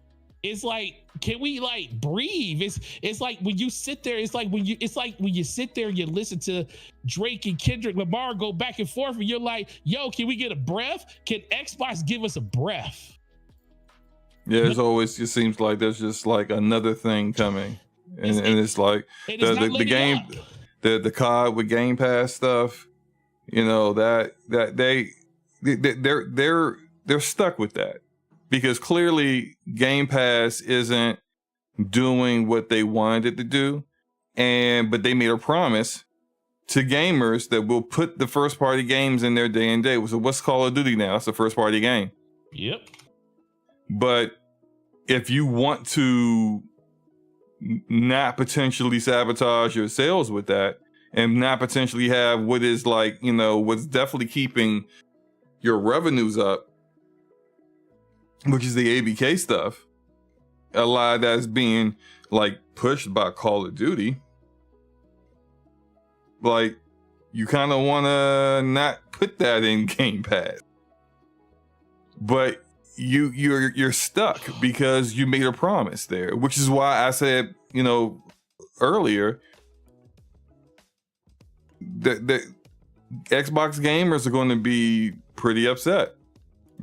It's like, can we like breathe? It's like when you sit there, it's like when you sit there and you listen to Drake and Kendrick Lamar go back and forth, and you're like, yo, can we get a breath? Can Xbox give us a breath? Yeah, it just seems like there's just like another thing coming. And it's like the game, the COD with Game Pass stuff, you know, that they're stuck with that. Because clearly Game Pass isn't doing what they wanted it to do. But they made a promise to gamers that will put the first party games in their day and date. So what's Call of Duty now? It's a first party game. Yep. But if you want to not potentially sabotage your sales with that, and not potentially have what is like, you know, what's definitely keeping your revenues up, which is the ABK stuff, a lot of that's being like pushed by Call of Duty. Like, you kind of want to not put that in Game Pass, but you're stuck because you made a promise there, which is why I said, you know, earlier that Xbox gamers are going to be pretty upset.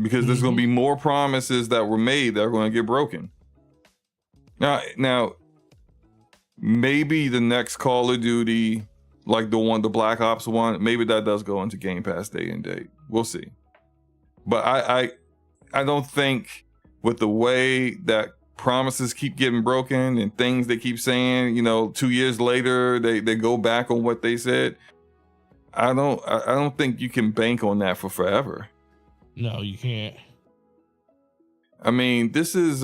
Because there's going to be more promises that were made that are going to get broken. Now, maybe the next Call of Duty, like the Black Ops one, maybe that does go into Game Pass day and date. We'll see. But I don't think, with the way that promises keep getting broken and things they keep saying, you know, 2 years later they go back on what they said. I don't think you can bank on that for forever. No, you can't. I mean, this is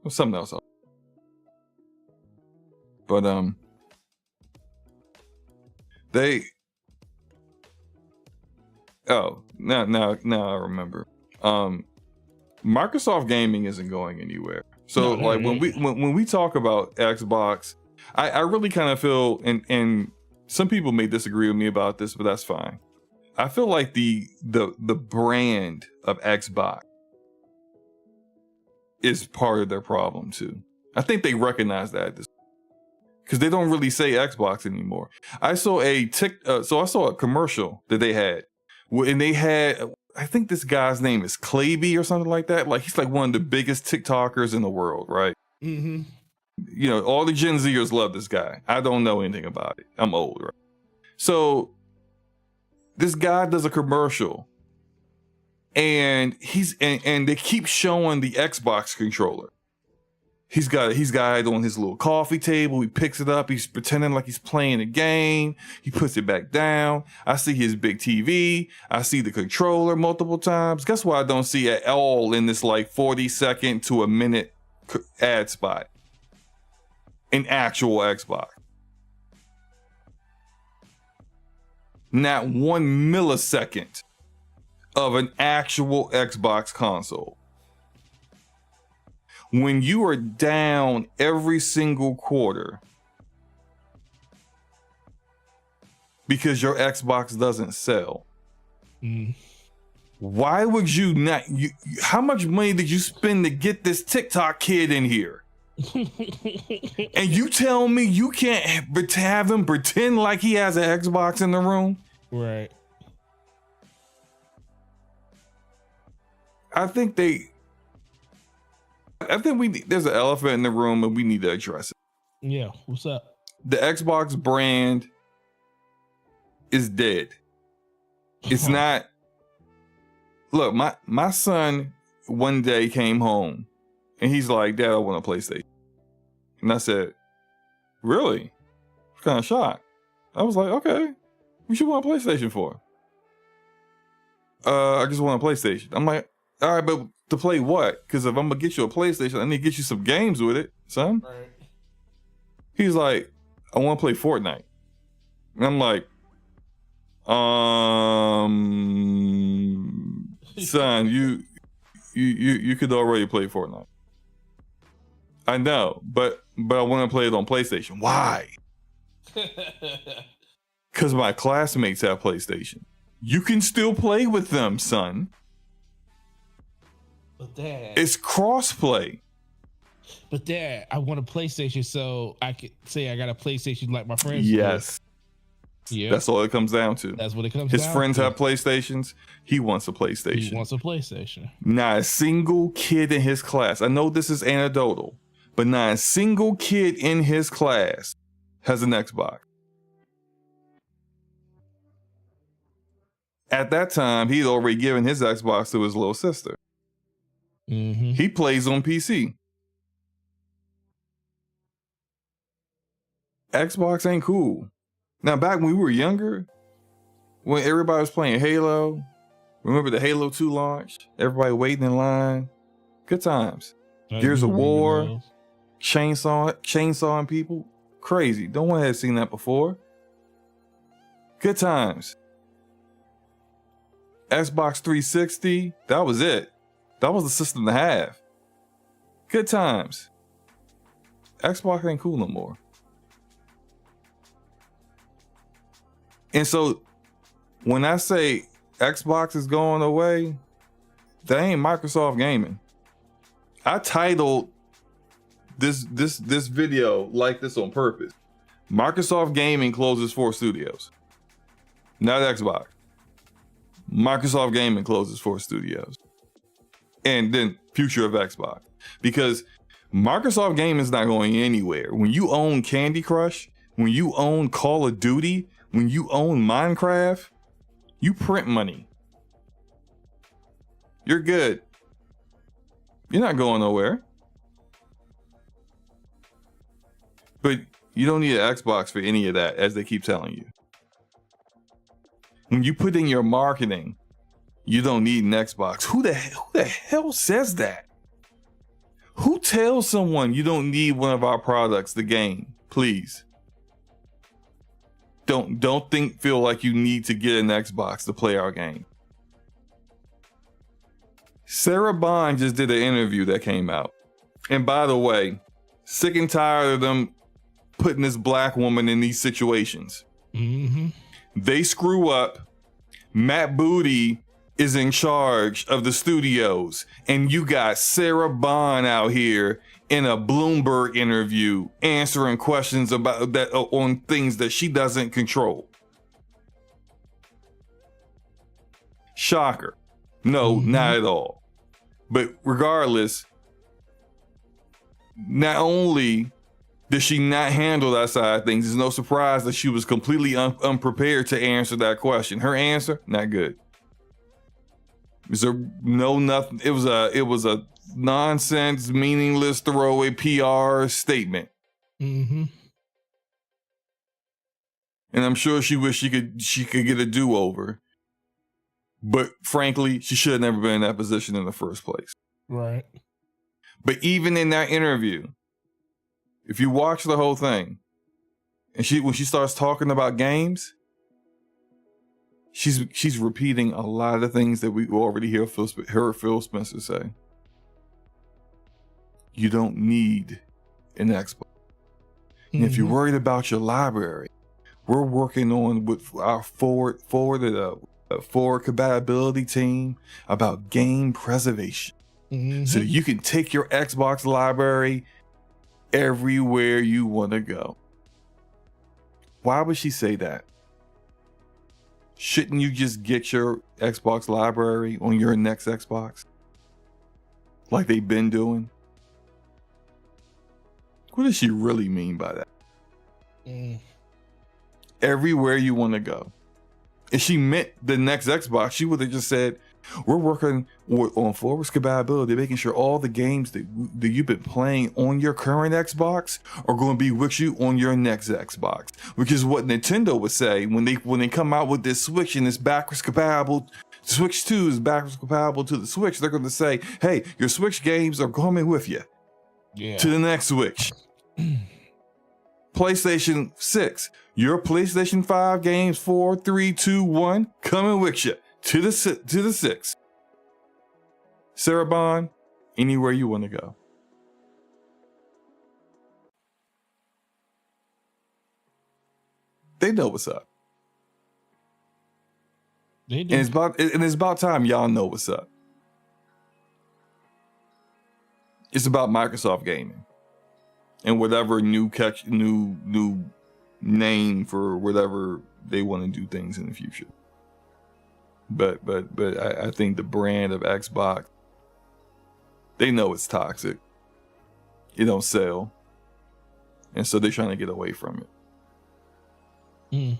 something else. But now I remember. Microsoft Gaming isn't going anywhere. So when we talk about Xbox, I really kind of feel, and some people may disagree with me about this, but that's fine. I feel like the brand of Xbox is part of their problem too. I think they recognize that because they don't really say Xbox anymore. I saw a commercial that they had And they had, I think this guy's name is Claby or something like that. Like he's like one of the biggest TikTokers in the world, right? Mm-hmm. You know, all the Gen Zers love this guy. I don't know anything about it. I'm old, right? So this guy does a commercial, and and they keep showing the Xbox controller. He's got it on his little coffee table. He picks it up. He's pretending like he's playing a game. He puts it back down. I see his big TV. I see the controller multiple times. Guess what I don't see at all in this like 40-second to a minute ad spot? An actual Xbox. Not 1 millisecond of an actual Xbox console. When you are down every single quarter because your Xbox doesn't sell, why would you not? How much money did you spend to get this TikTok kid in here? And you tell me you can't have him pretend like he has an Xbox in the room? Right. I think there's an elephant in the room and we need to address it. Yeah, what's up? The Xbox brand is dead. It's not. Look, my son one day came home and he's like, "Dad, I want a PlayStation." And I said, "Really?" I was kind of shocked. I was like, "Okay, what you want a PlayStation for?" I just want a PlayStation. I'm like, "All right, but to play what? Because if I'm gonna get you a PlayStation, I need to get you some games with it, son." Right. He's He's like, "I want to play Fortnite." And I'm like, son, you could already play Fortnite. I know, but I want to play it on PlayStation. Why? Because my classmates have PlayStation. You can still play with them, son. But Dad, It's crossplay. I want a PlayStation, so I could say I got a PlayStation like my friends. Yes. Do. Yeah. That's all it comes down to. That's what it comes His down friends to. have PlayStations. He wants a PlayStation. He wants a PlayStation. Not a single kid in his class. I know this is anecdotal, but not a single kid in his class has an Xbox. At that time, he'd already given his Xbox to his little sister. Mm-hmm. He plays on PC. Xbox ain't cool. Now, back when we were younger, when everybody was playing Halo, remember the Halo 2 launch? Everybody waiting in line. Good times. Gears of War, chainsawing people. Crazy. No one had seen that before. Good times. Xbox 360, that was it. That was the system to have. Good times. Xbox ain't cool no more. And so when I say Xbox is going away, that ain't Microsoft gaming. I titled this video like this on purpose. Microsoft Gaming closes 4 studios. Not Xbox. Microsoft Gaming closes 4 studios. And then future of Xbox. Because Microsoft Gaming is not going anywhere. When you own Candy Crush, when you own Call of Duty, when you own Minecraft, you print money. You're good. You're not going nowhere. But you don't need an Xbox for any of that, as they keep telling you. When you put in your marketing, you don't need an Xbox. Who the hell says that? Who tells someone you don't need one of our products, the game? Please. Don't feel like you need to get an Xbox to play our game. Sarah Bond just did an interview that came out. And by the way, sick and tired of them putting this black woman in these situations. Mm-hmm. They screw up. Matt Booty is in charge of the studios. And you got Sarah Bond out here in a Bloomberg interview answering questions about that on things that she doesn't control. Shocker. No, not at all. But regardless, not only did she not handle that side of things, it's no surprise that she was completely unprepared to answer that question. Her answer, not good. Nothing. It was a nonsense, meaningless, throwaway PR statement. Mm-hmm. And I'm sure she wished she could get a do-over. But frankly, she should have never been in that position in the first place. Right. But even in that interview, if you watch the whole thing, and when she starts talking about games, she's repeating a lot of the things that we already heard Phil Spencer say. You don't need an Xbox. And if you're worried about your library, we're working on with our forward compatibility team about game preservation. So you can take your Xbox library everywhere you want to go. Why would she say that? Shouldn't you just get your Xbox library on your next Xbox? Like they've been doing? What does she really mean by that? Everywhere you want to go. If she meant the next Xbox, she would have just said, we're working on forward compatibility, making sure all the games that you've been playing on your current Xbox are going to be with you on your next Xbox, which is what Nintendo would say when they come out with this Switch and it's backwards compatible. Switch 2 is backwards compatible to the Switch. They're going to say, hey, your Switch games are coming with you to the next Switch. PlayStation 6, your PlayStation 5 games 4, 3, 2, 1 coming with you to the 6. Sarah Bond, anywhere you want to go. They know what's up. They do. And it's about time y'all know what's up. It's about Microsoft Gaming and whatever new name for whatever they want to do things in the future. But I think the brand of Xbox, they know it's toxic. It don't sell. And so they're trying to get away from it.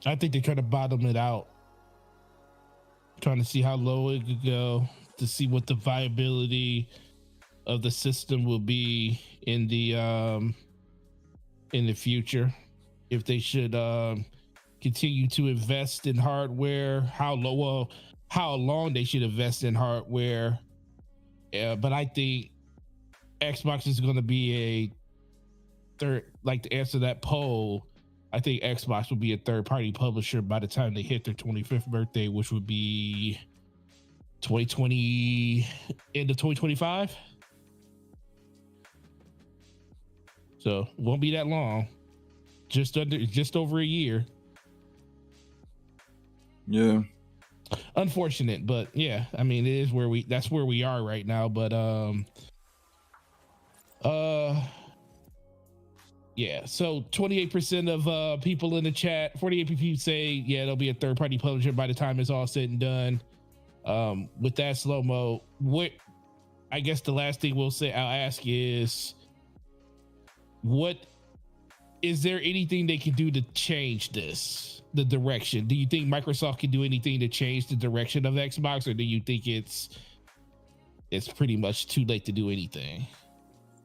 I think they're trying to bottom it out. Trying to see how low it could go, to see what the viability of the system will be in the future. If they should continue to invest in hardware, how long they should invest in hardware. But I think Xbox is going to be a third, like to answer that poll, I think Xbox will be a third-party publisher by the time they hit their 25th birthday, which would be 2020, end of 2025. So won't be that long. Just over a year. Yeah. Unfortunate, but yeah, I mean, that's where we are right now. But yeah, so 28% of people in the chat, 48 people say, yeah, there'll be a third-party publisher by the time it's all said and done. With that slow-mo, what I guess the last thing I'll ask is, what is there anything they can do to change the direction? Do you think Microsoft can do anything to change the direction of Xbox, or do you think it's pretty much too late to do anything?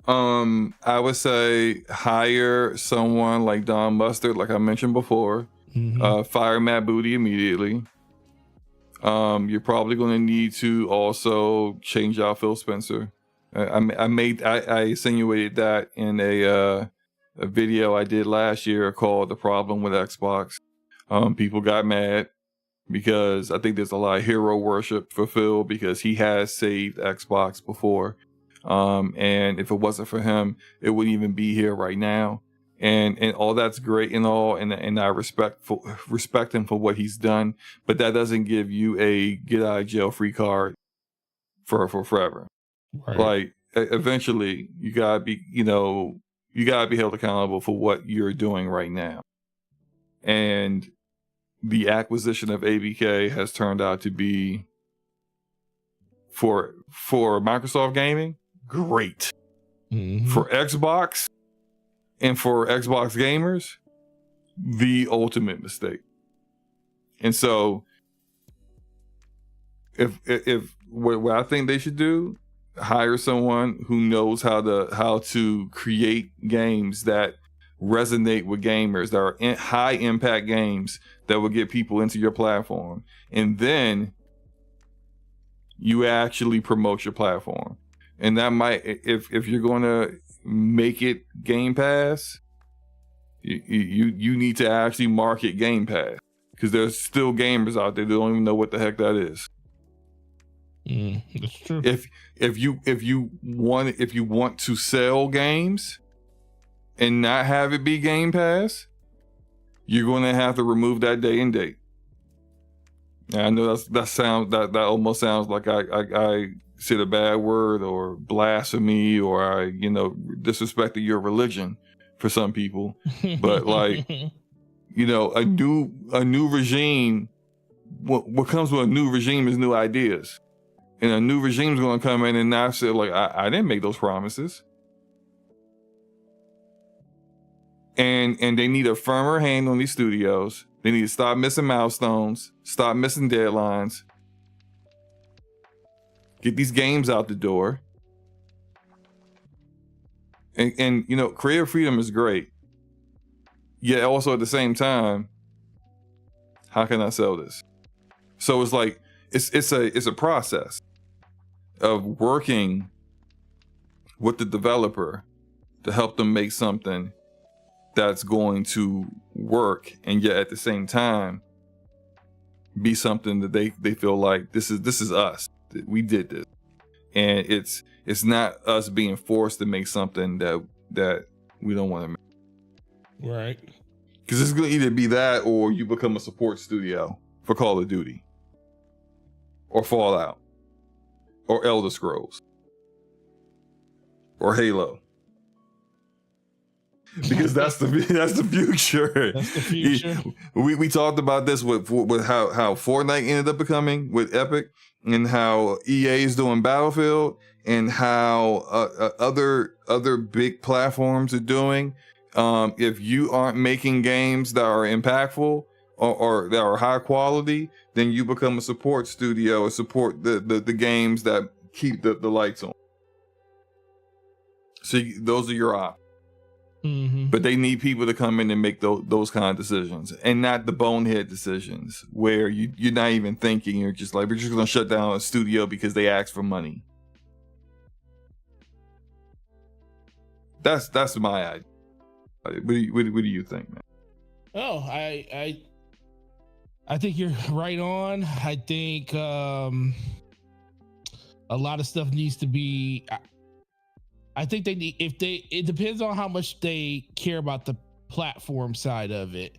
I would say hire someone like Don Mustard, like I mentioned before. Fire Matt Booty immediately. You're probably going to need to also change out Phil Spencer. I insinuated that in a video I did last year called "The Problem with Xbox." People got mad because I think there's a lot of hero worship for Phil because he has saved Xbox before. And if it wasn't for him, it wouldn't even be here right now. And all that's great and all, and I respect him for what he's done, but that doesn't give you a get out of jail free card for forever. Right. Like eventually you gotta be held accountable for what you're doing right now. And the acquisition of ABK has turned out to be for Microsoft gaming, great. Mm-hmm. For Xbox and for Xbox gamers, the ultimate mistake. And so if what I think they should do, hire someone who knows how to create games that resonate with gamers, that are high impact games that will get people into your platform, and then you actually promote your platform. And that might, if you're going to make it Game Pass, you need to actually market Game Pass, because there's still gamers out there that don't even know what the heck that is. That's true. If you want to sell games and not have it be Game Pass, you're going to have to remove that day and date. And I know that almost sounds like I said a bad word or blasphemy, or I disrespected your religion for some people, but like a new regime. What comes with a new regime is new ideas. And a new regime is going to come in and now say, like, I didn't make those promises. And they need a firmer hand on these studios. They need to stop missing milestones, stop missing deadlines, get these games out the door. And creative freedom is great. Yet also at the same time, how can I sell this? So it's like, it's a process of working with the developer to help them make something that's going to work, and yet at the same time be something that they feel like this is us. We did this. And it's not us being forced to make something that we don't want to make. Right. Because it's going to either be that, or you become a support studio for Call of Duty, or Fallout, or Elder Scrolls, or Halo. Because that's the future. That's the future. We talked about this with how Fortnite ended up becoming with Epic, and how EA is doing Battlefield, and how other big platforms are doing. If you aren't making games that are impactful or that are high quality, then you become a support studio or support the games that keep the lights on. So those are your options. Mm-hmm. But they need people to come in and make those kind of decisions, and not the bonehead decisions where you're not even thinking. You're just like, we're just going to shut down a studio because they asked for money. That's my idea. What do you think, man? Oh, I think you're right on. I think a lot of stuff needs to be. I think they need, it depends on how much they care about the platform side of it.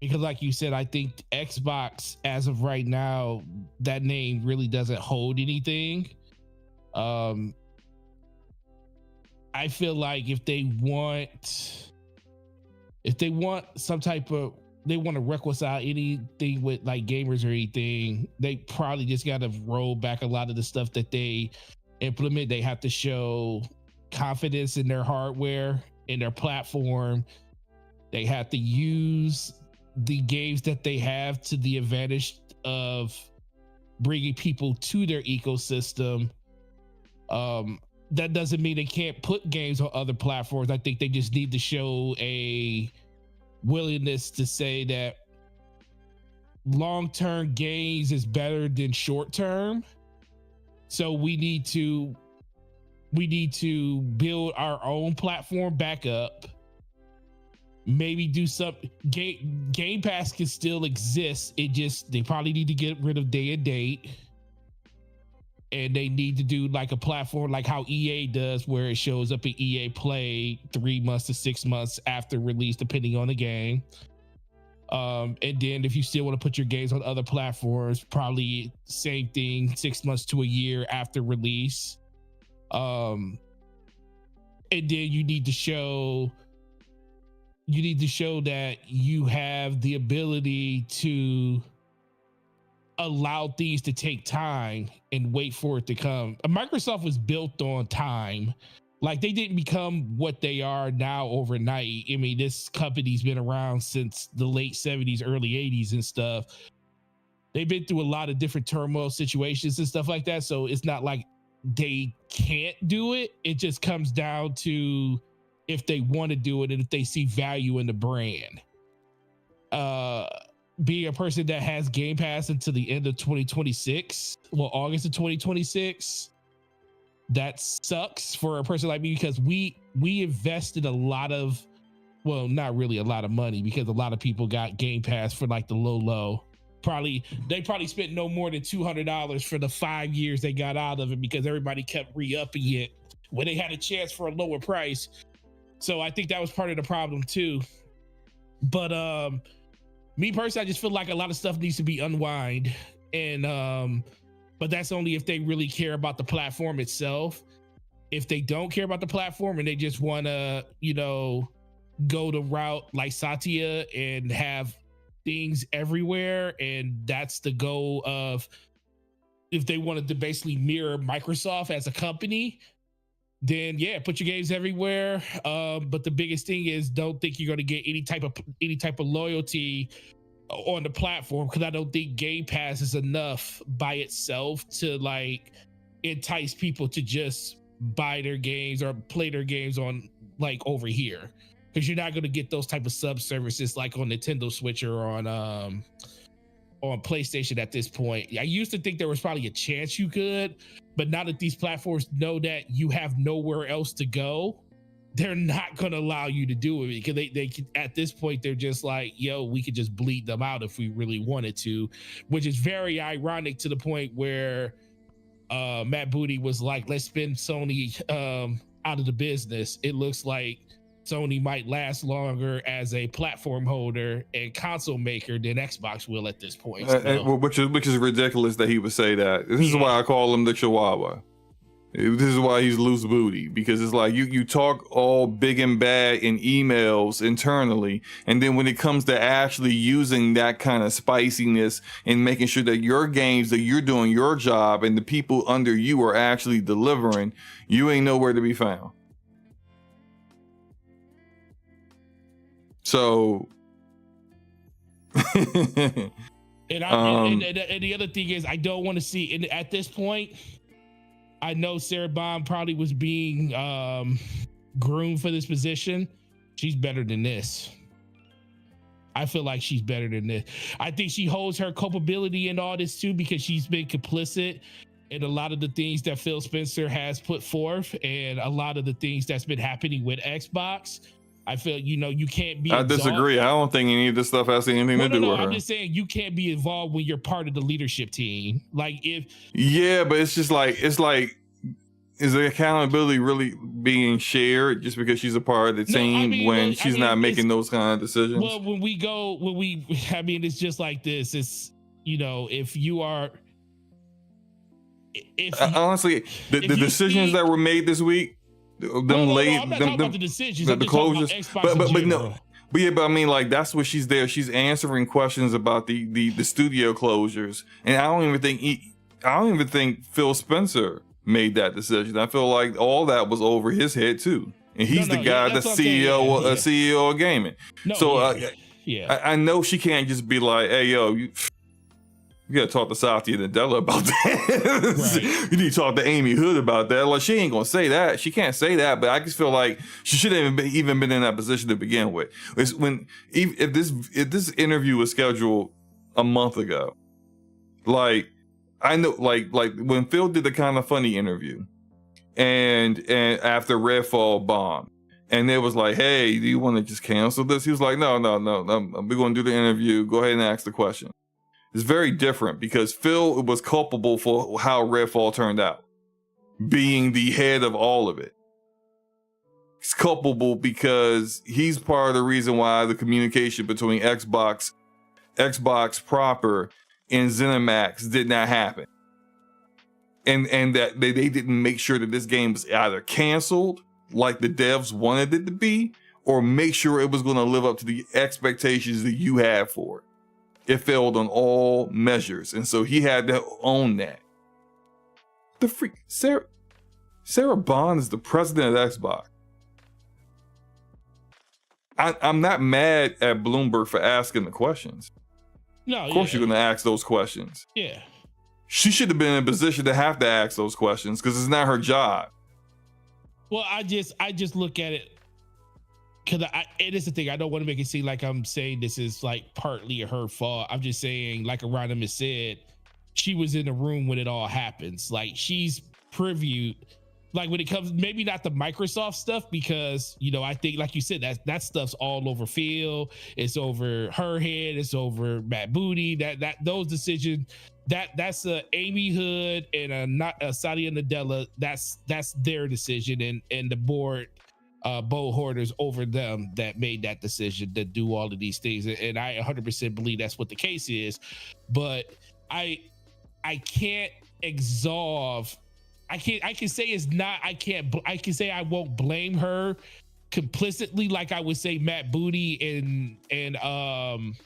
Because like you said, I think Xbox, as of right now, that name really doesn't hold anything. I feel like if they want some type of, they want to reconcile anything with like gamers or anything, they probably just got to roll back a lot of the stuff that they implement. They have to show confidence in their hardware, in their platform. They have to use the games that they have to the advantage of bringing people to their ecosystem. That doesn't mean they can't put games on other platforms. I think they just need to show a willingness to say that long-term gains is better than short-term. So we need to build our own platform back up. Maybe do some Game Pass can still exist. They probably need to get rid of day and date, and they need to do like a platform like how EA does, where it shows up in EA Play 3 months to 6 months after release, depending on the game. And then if you still want to put your games on other platforms, probably same thing, 6 months to a year after release. And then you need to show you need to show that you have the ability to allow things to take time and wait for it to come. Microsoft was built on time. Like, they didn't become what they are now overnight. I mean, this company's been around since the late 70s, early 80s and stuff. They've been through a lot of different turmoil situations and stuff like that. So it's not like they can't do it. It just comes down to if they want to do it and if they see value in the brand. Being a person that has Game Pass until the end of 2026, well, August of 2026, that sucks for a person like me, because we invested a lot of, well, not really a lot of money, because a lot of people got Game Pass for like the low. They probably spent no more than $200 for the 5 years they got out of it, because everybody kept re-upping it when they had a chance for a lower price. So I think that was part of the problem too. But me personally, I just feel like a lot of stuff needs to be unwind, and but that's only if they really care about the platform itself. If they don't care about the platform and they just want to, go the route like Satya and have things everywhere, and that's the goal of, if they wanted to basically mirror Microsoft as a company, then yeah, put your games everywhere. But the biggest thing is, don't think you're going to get any type of loyalty on the platform, because I don't think Game Pass is enough by itself to like entice people to just buy their games or play their games on like over here, because you're not going to get those type of sub services like on Nintendo Switch or on PlayStation at this point. I used to think there was probably a chance you could, but now that these platforms know that you have nowhere else to go, they're not going to allow you to do it, because they at this point, they're just like, yo, we could just bleed them out if we really wanted to, which is very ironic, to the point where Matt Booty was like, let's spin Sony out of the business. It looks like Sony might last longer as a platform holder and console maker than Xbox will at this point. Which is ridiculous that he would say that. This is why I call him the Chihuahua. This is why he's loose booty, because it's like you talk all big and bad in emails internally, and then when it comes to actually using that kind of spiciness and making sure that your games, that you're doing your job and the people under you are actually delivering, you ain't nowhere to be found. So and the other thing is, I don't want to see, and at this point, I know Sarah Bond probably was being groomed for this position. She's better than this. I feel like she's better than this. I think she holds her culpability in all this too, because she's been complicit in a lot of the things that Phil Spencer has put forth, and a lot of the things that's been happening with Xbox. I feel, you can't be. I disagree. I don't think any of this stuff has anything to do with her. I'm just saying, you can't be involved when you're part of the leadership team. Like, yeah, but it's just like, is the accountability really being shared just because she's a part of the team when she's not making those kind of decisions? Well, it's just like this. It's, if you are. Honestly, the decisions that were made this week, I'm not talking about the decisions. The closures, but I mean, like, that's what she's there. She's answering questions about the studio closures, and I don't even think Phil Spencer made that decision. I feel like all that was over his head too, and he's the guy, the CEO of gaming. I know she can't just be like, hey, yo, you gotta talk to Satya Nadella about that. Right. You need to talk to Amy Hood about that. Like, she ain't gonna say that. She can't say that. But I just feel like she shouldn't have even been in that position to begin with. It's if this interview was scheduled a month ago, like, I know, like when Phil did the Kind of Funny interview, and after Redfall bombed, and it was like, hey, do you want to just cancel this? He was like, no, we're gonna do the interview. Go ahead and ask the question. It's very different, because Phil was culpable for how Redfall turned out, being the head of all of it. He's culpable because he's part of the reason why the communication between Xbox proper and ZeniMax did not happen. And that they didn't make sure that this game was either canceled, like the devs wanted it to be, or make sure it was going to live up to the expectations that you had for it. It failed on all measures, and so he had to own that. The freak Sarah Bond is the president of Xbox. I'm not mad at Bloomberg for asking the questions. No, of course you're going to ask those questions. Yeah. She should have been in a position to have to ask those questions because it's not her job. Well, I just look at it because it is the thing. I don't want to make it seem like I'm saying this is like partly her fault. I'm just saying, like Aronimus said, she was in the room when it all happens. Like, she's previewed, like, when it comes, maybe not the Microsoft stuff, because, you know, I think, like you said, that stuff's all over Phil. It's over her head. It's over Matt Booty. Those decisions, that's a Amy Hood and a Satya Nadella. That's their decision, and the board, Bo Hoarders over them that made that decision to do all of these things. And I 100% believe that's what the case is. But I can't absolve. I can say it's not. I can say I won't blame her complicitly, like I would say Matt Booty and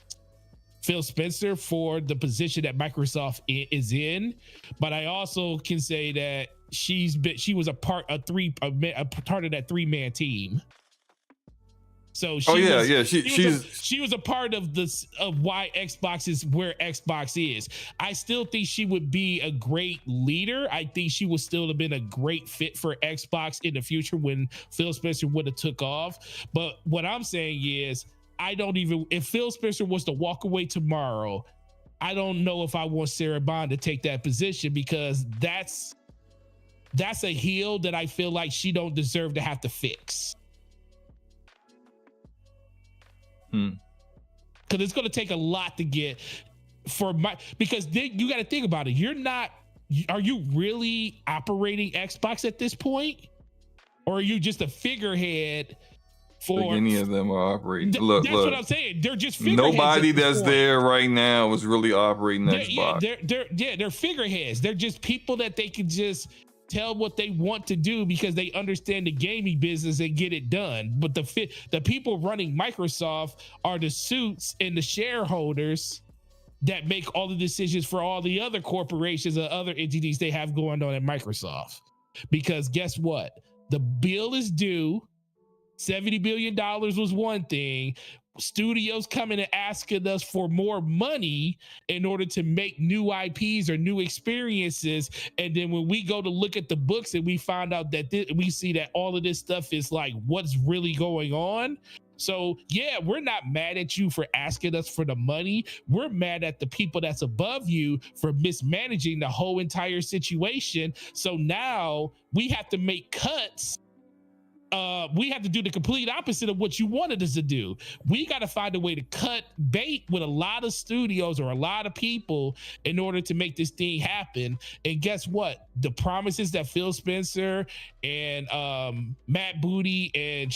Phil Spencer for the position that Microsoft is in. But I also can say that she was a part of that 3-man team. So she was a part of this, of why Xbox is where Xbox is. I still think she would be a great leader. I think she would still have been a great fit for Xbox in the future when Phil Spencer would have took off. But what I'm saying is, if Phil Spencer was to walk away tomorrow, I don't know if I want Sarah Bond to take that position, because that's a heel that I feel like she don't deserve to have to fix. Because it's going to take a lot to get because you got to think about it. Are you really operating Xbox at this point? Or are you just a figurehead for any of them are operating? That's what I'm saying. They're just figureheads. Nobody that's there right now is really operating Xbox. They're figureheads. They're just people that they can just tell what they want to do because they understand the gaming business and get it done. But the people running Microsoft are the suits and the shareholders that make all the decisions for all the other corporations and other entities they have going on at Microsoft. Because guess what? The bill is due. $70 billion was one thing. Studios coming and asking us for more money in order to make new IPs or new experiences. And then when we go to look at the books and we find out that we see that all of this stuff is like, what's really going on? So yeah, we're not mad at you for asking us for the money. We're mad at the people that's above you for mismanaging the whole entire situation. So now we have to make cuts. We have to do the complete opposite of what you wanted us to do. We got to find a way to cut bait with a lot of studios or a lot of people in order to make this thing happen. And guess what? The promises that Phil Spencer and Matt Booty and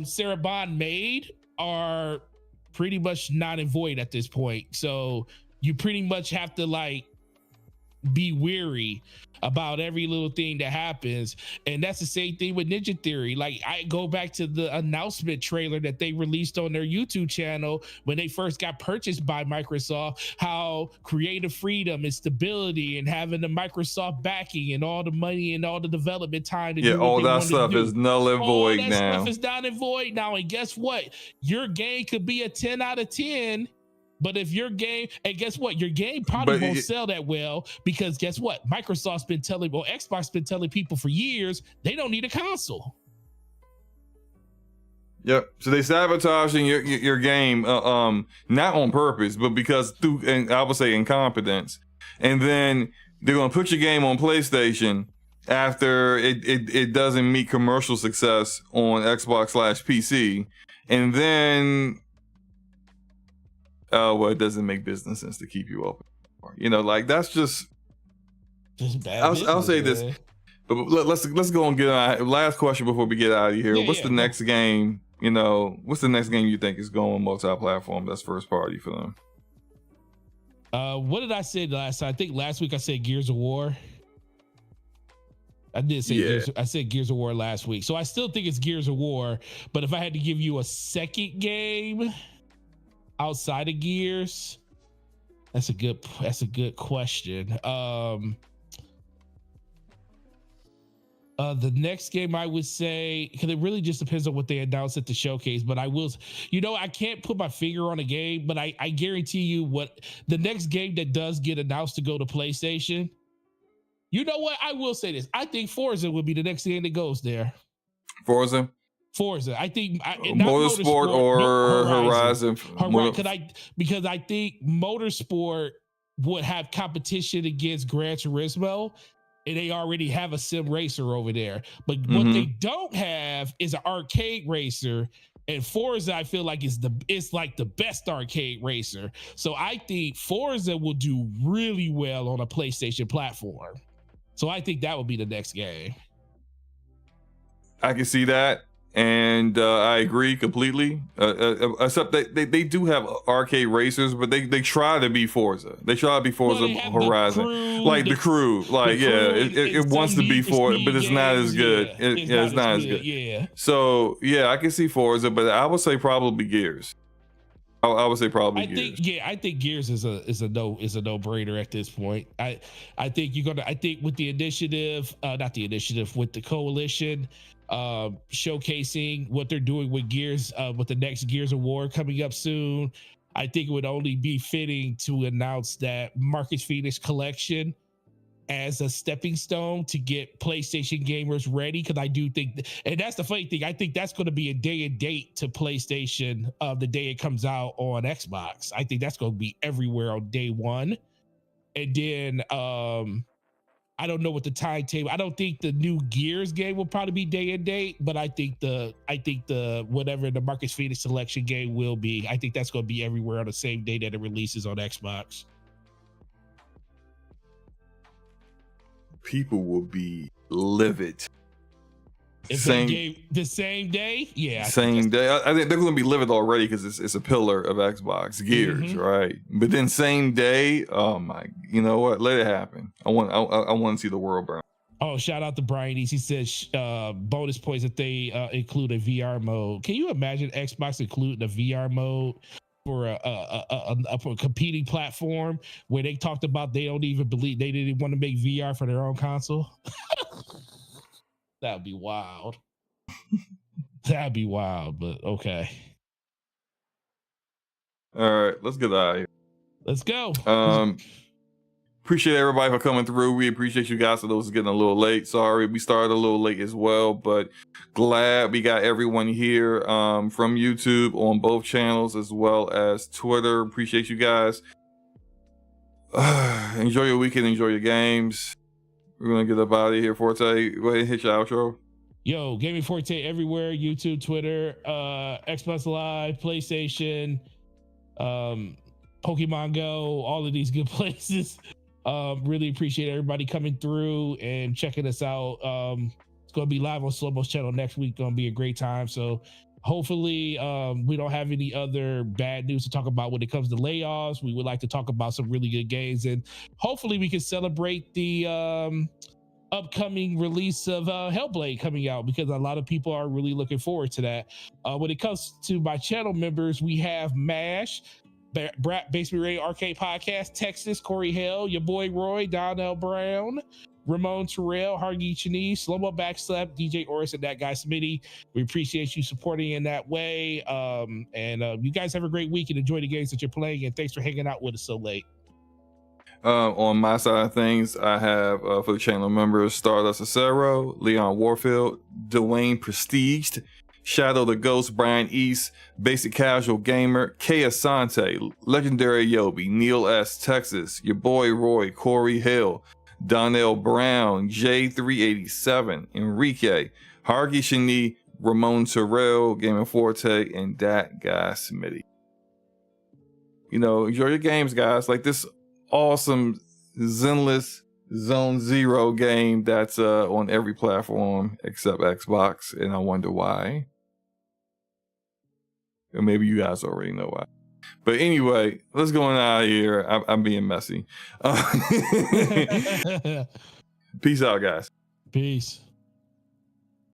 Sarah Bond made are pretty much not and void at this point. So you pretty much have to like be weary about every little thing that happens. And that's the same thing with Ninja Theory. Like, I go back to the announcement trailer that they released on their YouTube channel when they first got purchased by Microsoft, how creative freedom and stability and having the Microsoft backing and all the money and all the development time to do all that stuff is null and void now. All that stuff is null and void now. And guess what? Your game could be a 10 out of 10, but if your game, and guess what? Your game probably won't sell that well, because guess what? Xbox's been telling people for years, they don't need a console. Yep. So they sabotaging your game, not on purpose, but because through, and I would say incompetence. And then they're going to put your game on PlayStation after it doesn't meet commercial success on Xbox/PC. And then, it doesn't make business sense to keep you open. You know, like, that's just bad. I'll say this, but let's go and get our last question before we get out of here. What's the next game? You know, what's the next game you think is going multi-platform? That's first party for them. What did I say last time? I think last week I said Gears of War. I did say Yeah. I said Gears of War last week, so I still think it's Gears of War. But if I had to give you a second game outside of Gears, that's a good question. The next game I would say, because it really just depends on what they announce at the showcase, but I will, I can't put my finger on a game, but I guarantee you what the next game that does get announced to go to PlayStation, you know what? I will say this. I think Forza will be the next game that goes there. Forza. I think Motorsport or Horizon. Because I think Motorsport would have competition against Gran Turismo, and they already have a sim racer over there. But what they don't have is an arcade racer. And Forza, I feel like it's like the best arcade racer. So I think Forza will do really well on a PlayStation platform. So I think that would be the next game. I can see that. And I agree completely. Except they do have arcade racers, but they try to be Forza. They try to be Forza Horizon, the crew. It wants to be Forza, but it's not as good. It's not as good. Yeah. So yeah, I can see Forza, but I would say probably Gears. I would say probably Gears. I think Gears is a no-brainer at this point. I think with the initiative, with the coalition, showcasing what they're doing with Gears, with the next Gears of War coming up soon, I think it would only be fitting to announce that Marcus Phoenix Collection as a stepping stone to get PlayStation gamers ready, because I do think, and that's the funny thing, I think that's going to be a day and date to PlayStation the day it comes out on Xbox. I think that's going to be everywhere on day one. And then I don't know what the timetable. I don't think the new Gears game will probably be day and date, but I think the whatever the Marcus Phoenix Selection game will be, I think that's going to be everywhere on the same day that it releases on Xbox. People will be livid. If they gave the same day, yeah, same day. I think they're going to be livid already because it's a pillar of Xbox, Gears, right? But then same day, oh my, you know what? Let it happen. I want to see the world burn. Oh, shout out to Brian East. He says bonus points if they include a VR mode. Can you imagine Xbox including a VR mode for a competing platform where they talked about they didn't want to make VR for their own console? That'd be wild. That'd be wild, but okay. All right, let's get out of here. Let's go. Appreciate everybody for coming through. We appreciate you guys for those getting a little late. Sorry, we started a little late as well, but glad we got everyone here from YouTube on both channels as well as Twitter. Appreciate you guys. Enjoy your weekend. Enjoy your games. We're going to get up out of here. Forte, go ahead and hit your outro. Yo, Gaming Forte everywhere. YouTube, Twitter, Xbox Live, PlayStation, Pokemon Go, all of these good places. Really appreciate everybody coming through and checking us out. It's going to be live on Slowmo's channel next week. Going to be a great time. So hopefully we don't have any other bad news to talk about when it comes to layoffs. We would like to talk about some really good games, and hopefully we can celebrate the upcoming release of Hellblade coming out, because a lot of people are really looking forward to that. When it comes to my channel members, we have MASH, Basement Radio Arcade Podcast, Texas, Corey Hale, your boy Roy, Donnell Brown, Ramon Terrell, Hargy Chinese, Slow-Mo Backslap, DJ Oris, and that guy Smitty. We appreciate you supporting in that way. And you guys have a great week and enjoy the games that you're playing. And thanks for hanging out with us so late. On my side of things, I have for the channel members, Stardust Acero, Leon Warfield, Dwayne Prestiged, Shadow the Ghost, Brian East, Basic Casual Gamer, K Asante, Legendary Yobi, Neil S, Texas, your boy Roy, Corey Hill, Donnell Brown, J387, Enrique, Hargy Shani, Ramon Terrell, Gaming Forte, and that guy Smitty. You know, enjoy your games, guys. Like this awesome Zenless Zone Zero game that's on every platform except Xbox, and I wonder why. Or maybe you guys already know why. But anyway, let's go on out of here. I'm being messy. Peace out, guys. Peace.